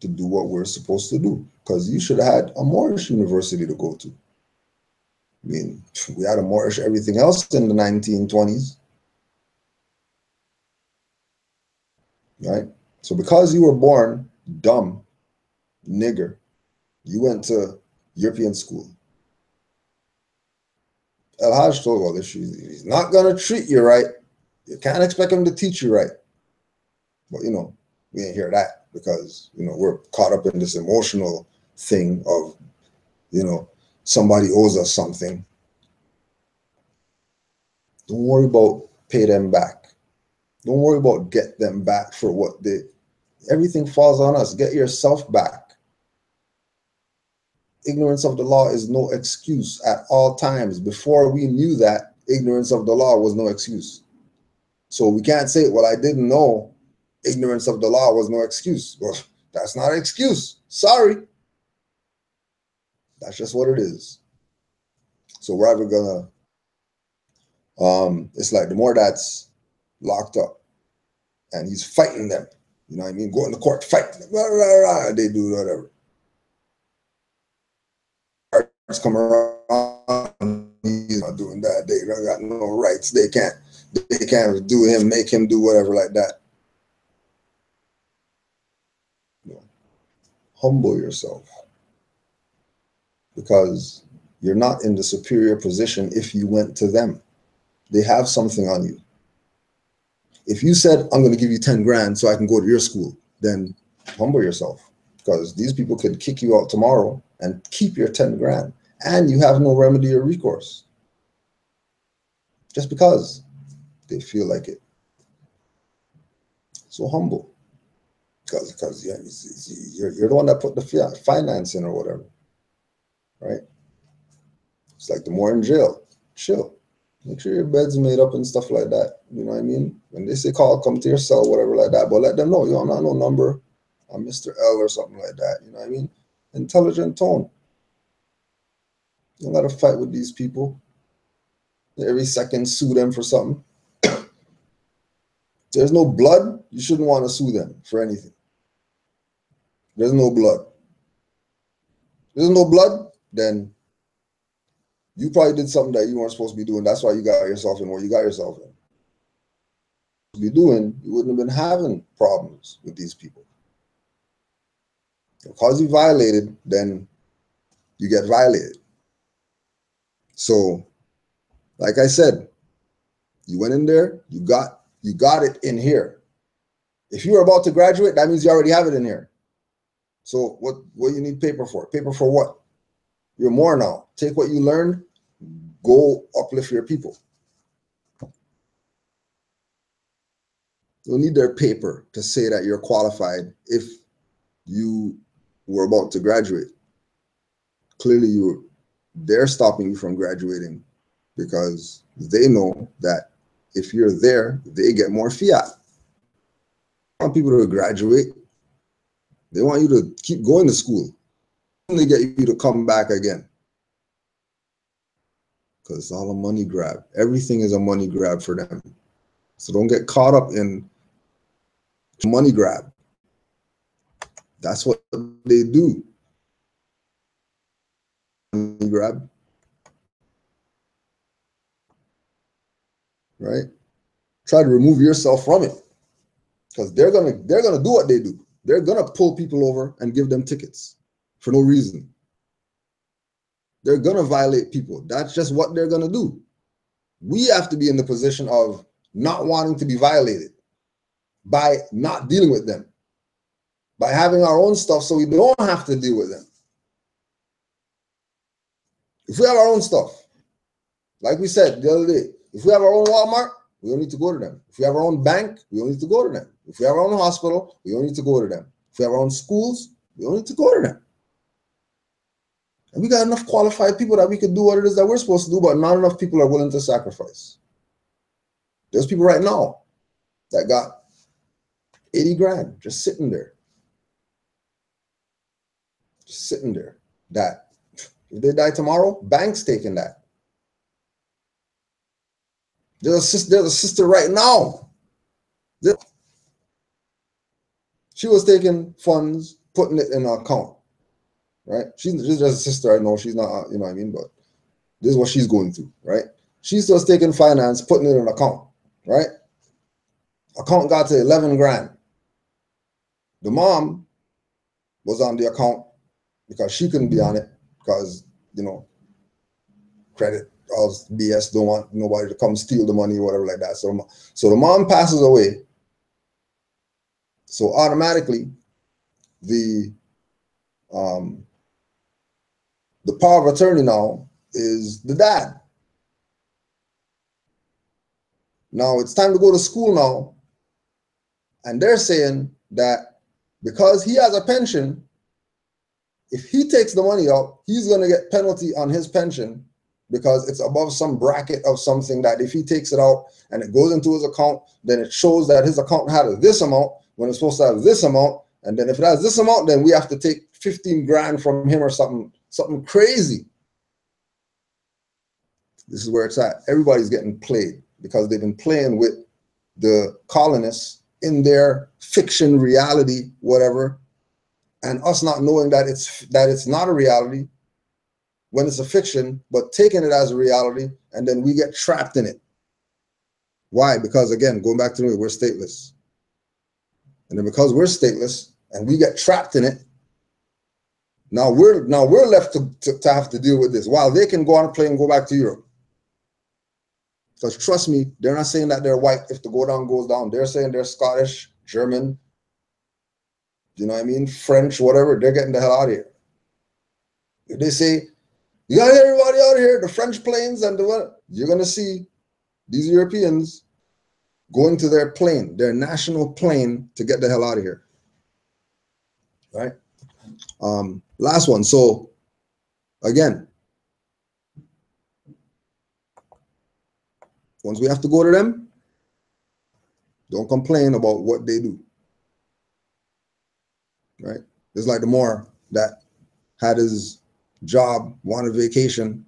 Speaker 1: to do what we're supposed to do. Because you should have had a Moorish university to go to. I mean, we had a Moorish everything else in the 1920s. Right? So because you were born dumb, nigger, you went to European school. El Hajj told all this, he's not going to treat you right. You can't expect him to teach you right. But, you know, we ain't hear that because, you know, we're caught up in this emotional thing of, you know, somebody owes us something. Don't worry about pay them back. Don't worry about get them back for what they, everything falls on us. Get yourself back. Ignorance of the law is no excuse at all times. Before we knew that, ignorance of the law was no excuse. So we can't say, well, I didn't know ignorance of the law was no excuse. Well, that's not an excuse. Sorry. That's just what it is. So we're ever gonna, it's like the more that's locked up and he's fighting them, you know what I mean? Going to court, fighting them, rah, rah, rah, they do whatever. Come around, he's not doing that. They don't got no rights. They can't do him, make him do whatever like that. You know, humble yourself, because you're not in the superior position if you went to them. They have something on you. If you said, I'm going to give you 10 grand so I can go to your school, then humble yourself, because these people could kick you out tomorrow and keep your 10 grand. And you have no remedy or recourse, just because they feel like it. So humble, because yeah, you're the one that put the finance in or whatever, right? It's like the more in jail, chill. Make sure your bed's made up and stuff like that. You know what I mean? When they say call, come to your cell, whatever like that, but let them know, yo, I'm not no number. I'm Mr. L or something like that. You know what I mean? Intelligent tone. You don't gotta fight with these people. Every second sue them for something. There's no blood, you shouldn't want to sue them for anything. There's no blood. There's no blood, then you probably did something that you weren't supposed to be doing. That's why you got yourself in where you got yourself in. Be doing, you wouldn't have been having problems with these people. Because you violated, then you get violated. So, like I said, you went in there, you got it in here. If you were about to graduate, that means you already have it in here. So what you need paper for? Paper for what? You're more now. Take what you learned, go uplift your people. You don't need their paper to say that you're qualified if you were about to graduate. Clearly, they're stopping you from graduating because they know that if you're there, they get more fiat. They want people to graduate. They want you to keep going to school. They get you to come back again. Because it's all a money grab. Everything is a money grab for them. So don't get caught up in money grab. That's what they do. Money grab. Right? Try to remove yourself from it. Because they're gonna do what they do. They're gonna pull people over and give them tickets for no reason. They're gonna violate people. That's just what they're gonna do. We have to be in the position of not wanting to be violated by not dealing with them, by having our own stuff so we don't have to deal with them. If we have our own stuff, like we said the other day, if we have our own Walmart, we don't need to go to them. If we have our own bank, we don't need to go to them. If we have our own hospital, we don't need to go to them. If we have our own schools, we don't need to go to them. And we got enough qualified people that we could do what it is that we're supposed to do, but not enough people are willing to sacrifice. There's people right now that got 80 grand just sitting there. Just sitting there. That if they die tomorrow, bank's taking that. There's a sister right now. She was taking funds, putting it in an account. Right? She's just a sister I know. She's not, you know what I mean? But this is what she's going through, right? She's just taking finance, putting it in an account, right? Account got to 11 grand. The mom was on the account because she couldn't be on it because, you know, credit, all BS, don't want nobody to come steal the money or whatever like that. So the mom passes away. So automatically, the power of attorney now is the dad. Now it's time to go to school now. And they're saying that because he has a pension, if he takes the money out, he's going to get penalty on his pension because it's above some bracket of something that if he takes it out and it goes into his account, then it shows that his account had this amount when it's supposed to have this amount. And then if it has this amount, then we have to take 15 grand from him or something crazy. This is where it's at. Everybody's getting played because they've been playing with the colonists in their fiction reality, whatever, and us not knowing that it's not a reality when it's a fiction, but taking it as a reality, and then we get trapped in it. Why? Because again, going back to me, we're stateless. And then because we're stateless and we get trapped in it, now we're left to have to deal with this while they can go on a plane and go back to Europe. Because trust me, they're not saying that they're white if the go down goes down. They're saying they're Scottish, German, you know what I mean, French, whatever. They're getting the hell out of here. If they say, you got everybody out of here, the French planes and the what, you're going to see these Europeans going to their plane, their national plane to get the hell out of here. Right? Last one. So again, once we have to go to them, don't complain about what they do. Right? It's like the Moor that had his job, wanted vacation.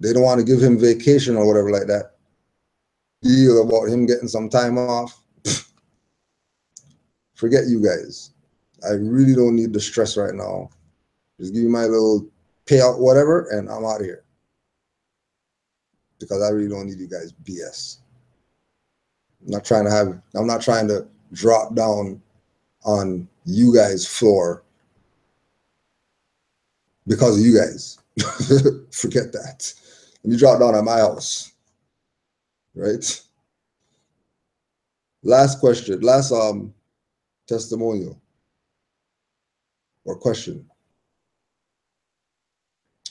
Speaker 1: They don't want to give him vacation or whatever like that. Deal about him getting some time off. Forget you guys. I really don't need the stress right now. Just give me my little payout, whatever, and I'm out of here. Because I really don't need you guys BS. I'm not trying to drop down on you guys' floor because of you guys. Forget that. Let me drop down at my house. Right? Last question, last testimonial or question.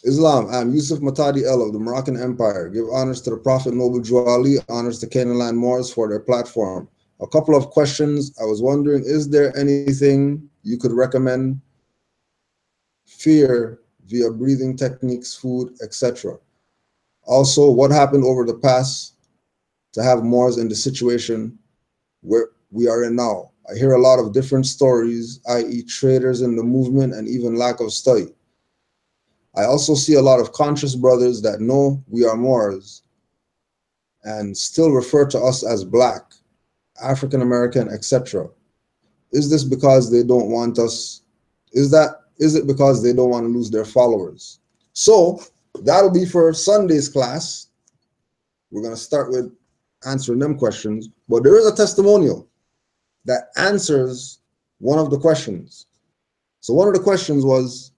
Speaker 1: Islam, I'm Yusuf Matadi El of the Moroccan Empire. Give honors to the Prophet Noble Drew Ali, honors to Canaanland Moors for their platform. A couple of questions. I was wondering, is there anything you could recommend? Fear via breathing techniques, food, etc. Also, what happened over the past to have Moors in the situation where we are in now? I hear a lot of different stories, i.e. traders in the movement and even lack of study. I also see a lot of conscious brothers that know we are Moors and still refer to us as Black, African American, etc. Is this because they don't want us? Is it because they don't want to lose their followers? So that'll be for Sunday's class. We're going to start with answering them questions, but there is a testimonial that answers one of the questions. So one of the questions was,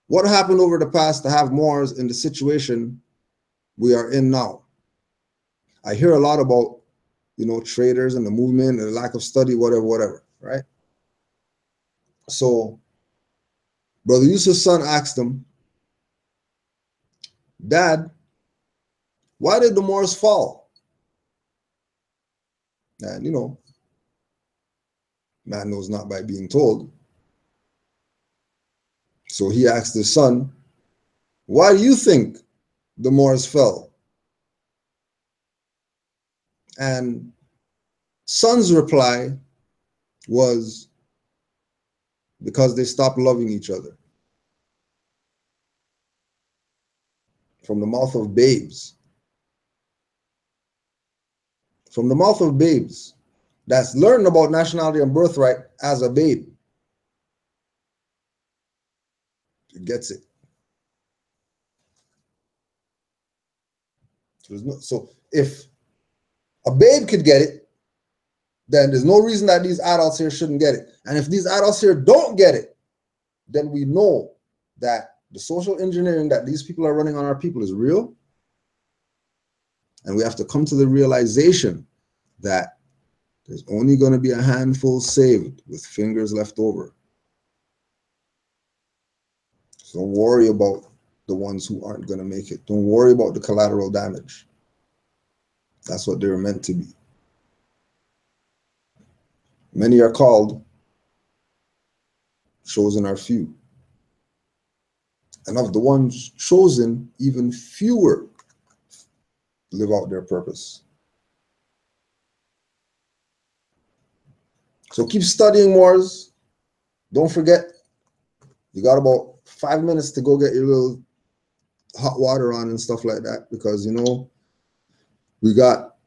Speaker 1: what happened over the past to have Moors in the situation we are in now? I hear a lot about, traders and the movement and the lack of study, whatever, right? So Brother Yusuf's son asked him, Dad, why did the Moors fall? And, man knows not by being told. So he asked his son, why do you think the Moors fell? And son's reply was, because they stopped loving each other. From the mouth of babes. From the mouth of babes that's learned about nationality and birthright as a babe. It gets it. So if a babe could get it, then there's no reason that these adults here shouldn't get it. And if these adults here don't get it, then we know that the social engineering that these people are running on our people is real. And we have to come to the realization that there's only going to be a handful saved with fingers left over. So don't worry about the ones who aren't going to make it. Don't worry about the collateral damage. That's what they're meant to be. Many are called, chosen are few. And of the ones chosen, even fewer live out their purpose. So keep studying Moors. Don't forget, you got about 5 minutes to go get your little hot water on and stuff like that, because, we got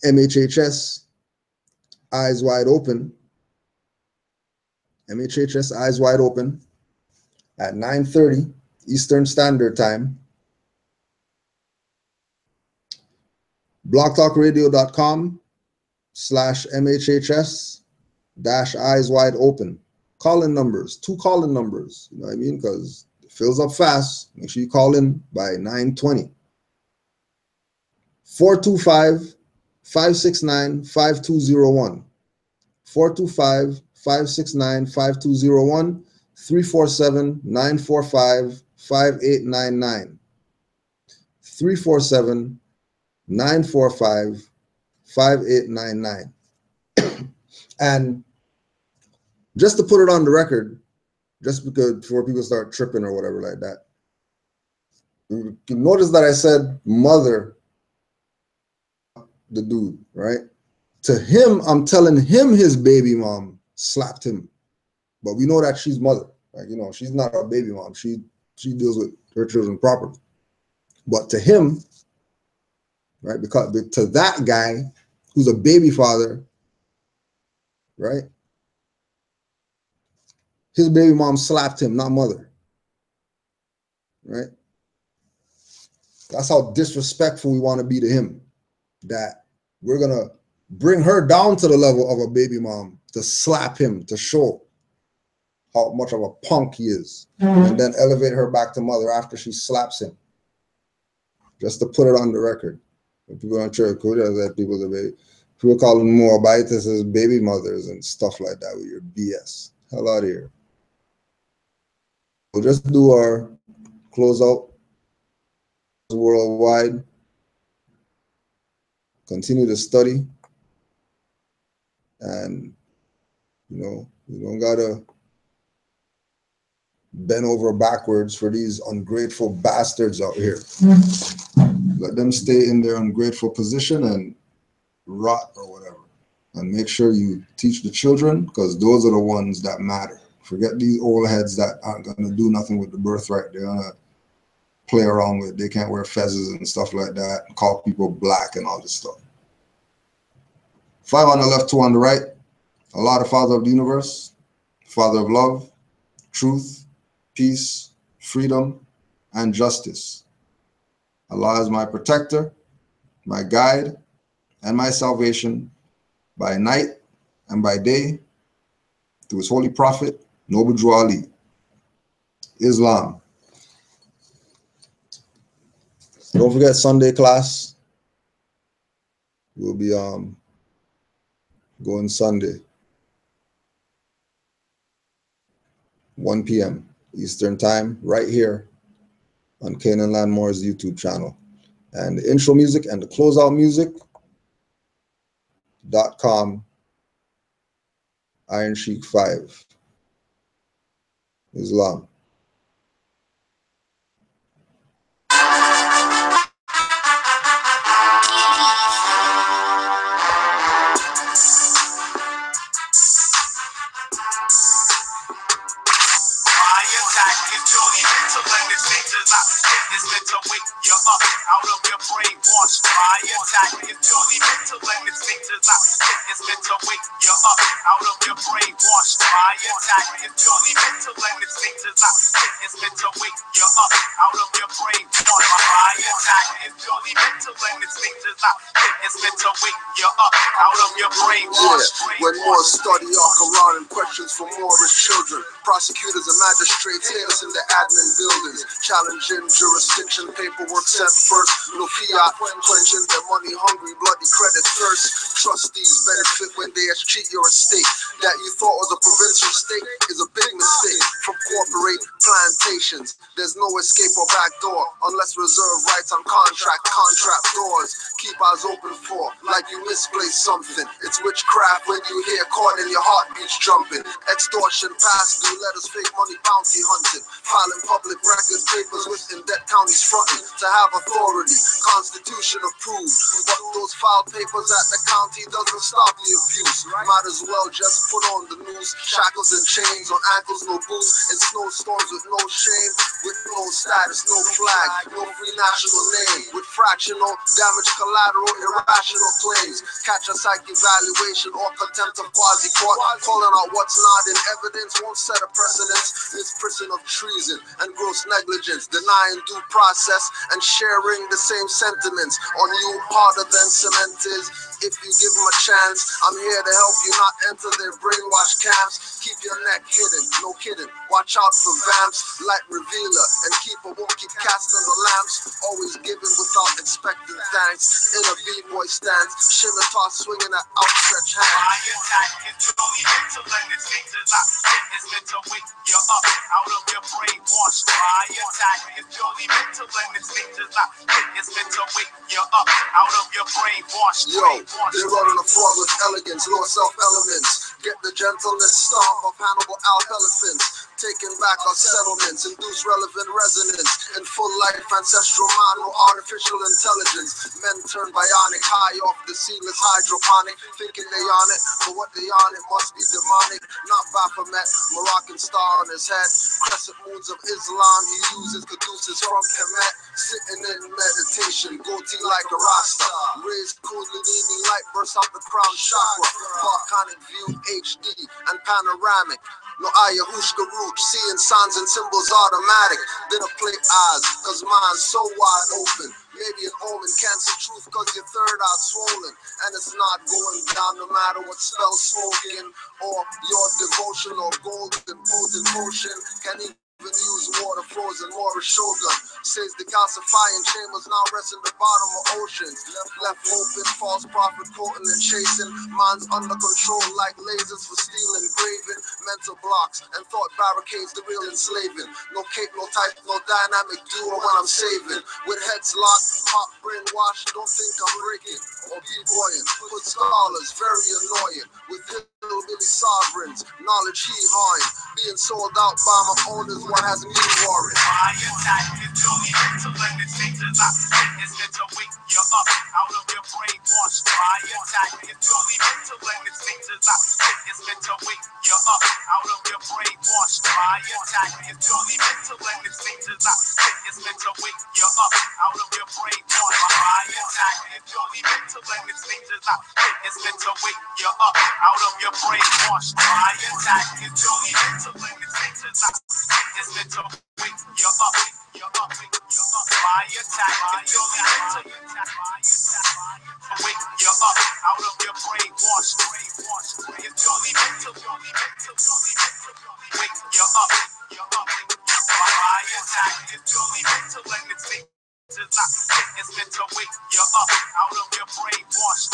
Speaker 1: MHHS Eyes Wide Open. MHHS Eyes Wide Open at 9:30 Eastern Standard Time. blogtalkradio.com/MHHS-Eyes Wide Open. Call-in numbers, 2 call-in numbers, you know what I mean? Because it fills up fast. Make sure you call in by 9:20. 425-569-5201. 425-569-5201. 347-945-5899. 347-945-5899. And just to put it on the record, just because before people start tripping or whatever like that, you notice that I said mother, the dude, right? To him, I'm telling him his baby mom slapped him. But we know that she's mother. Like, she's not a baby mom. She deals with her children properly. But to him, right, because to that guy who's a baby father, right, his baby mom slapped him, not mother. Right? That's how disrespectful we want to be to him, that we're going to bring her down to the level of a baby mom to slap him, to show how much of a punk he is, and then elevate her back to mother after she slaps him. Just to put it on the record. People on church, people calling Moabites as baby mothers and stuff like that with your BS. Hell out of here. We'll just do our closeout worldwide. Continue to study. And, you know, we don't gotta bend over backwards for these ungrateful bastards out here. Let them stay in their ungrateful position and rot or whatever. And make sure you teach the children, because those are the ones that matter. Forget these old heads that aren't going to do nothing with the birthright. They're going to play around with it. They can't wear fezzes and stuff like that, and call people black and all this stuff. 5 on the left, 2 on the right. Allah, the Father of the universe, Father of love, truth, peace, freedom, and justice. Allah is my protector, my guide, and my salvation by night and by day, through his holy prophet, Noble Drew Ali. Islam. Don't forget Sunday class. We'll be going Sunday, 1 p.m. Eastern time, right here on Canaanland Moore's YouTube channel. And the intro music and the closeout music.com, Iron Sheik 5. Islam.
Speaker 3: It's meant to wake you up out of your brainwash. My attack is purely mental and it's meant to wake you up out of your brainwash. My attack is purely mental and it's meant to wake you up out of your brainwash. My attack is purely mental and it's meant to wake you up out of your brainwash.
Speaker 1: When more study our Quran and questions for Moorish children, prosecutors and magistrates hit us in the admin buildings, challenging jurisdiction, paperwork sent first, no fiat, quenching their money hungry, bloody credit first. Trustees benefit when they cheat your estate. That you thought was a provincial state is a big mistake. From corporate plantations, there's no escape or backdoor unless reserve rights on contract doors. Keep eyes open for, like you misplaced something. It's witchcraft when you hear caught and your heartbeats jumping. Extortion, past due letters, fake money, bounty hunting. Filing public records, papers within debt counties fronting to have authority. Constitution approved, but those filed papers at the county doesn't stop the abuse. Might as well just put on the news. Shackles and chains on ankles, no boots. In snowstorms with no shame, with no status, no flag, no free national name. With fractional damage, collateral, irrational claims. Catch a psych evaluation or contempt of quasi-court. Calling out what's not in evidence won't set a precedence. It's prison of treason and gross negligence, denying due process and sharing the same sentiments. On you harder than cement is. If you give them a chance, I'm here to help you not enter their brainwash camps. Keep your neck hidden, no kidding. Watch out for vamps, light revealer, and keeper won't keep casting the lamps. Always giving without expecting thanks. In a b-boy stance, shimmer toss swinging at outstretched hands.
Speaker 3: My attack is purely mental and it's meant to wake you up out of your brainwash. My attack is purely mental and it's meant to wake you up out of your brainwash.
Speaker 1: Yo, they running a fraud with elegance, low self-elements. Get the gentleness stomp of Hannibal Alp elephants. Taking back our settlements, induce relevant resonance. In full life, ancestral mind, no artificial intelligence. Men turn bionic, high off the seedless hydroponic. Thinking they on it, but what they on it must be demonic. Not Baphomet, Moroccan star on his head. Crescent moons of Islam, he uses caduceus from Kemet. Sitting in meditation, goatee like a Rasta. Raised Kundalini light bursts out the crown chakra. Farrakhan view HD and panoramic. No ayahuasca root, seeing signs and symbols automatic. Then I play eyes, cause mine's so wide open. Maybe an omen can't see truth cause your third eye swollen. And it's not going down no matter what spell spoken. Or your devotion or golden potent potion. Can even use water frozen Moorish shogun. Says the calcifying chambers now rest in the bottom of oceans. Left open, false prophet quoting and chasing. Minds under control like lasers for stealing, graving. Mental blocks and thought barricades, the real enslaving. No cape, no type, no dynamic duo when I'm saving. With heads locked, hip-hop brainwash, don't think I'm breaking or b-boying. Put scholars, very annoying, with hillbilly sovereigns, knowledge hee-hawing. Being sold out by my owners, what has me worried?
Speaker 3: My attack is only mental and the changes I fit is meant to wake you up out of your brainwash. My attack is only mental and the changes I fit is meant to wake you up out of your brainwash. My attack is only mental and the changes I fit is meant to wake you up out of your brainwash. My attack is only mental and the changes I fit is meant to wake you up out of your brainwash. My attack is only mental and the changes I fit is meant to wake you up. My attack is only mental. Wake you up out of your brainwash. It's only mental. Wake you up. My attack is only mental and it's it's meant to wake you up out of your brainwash.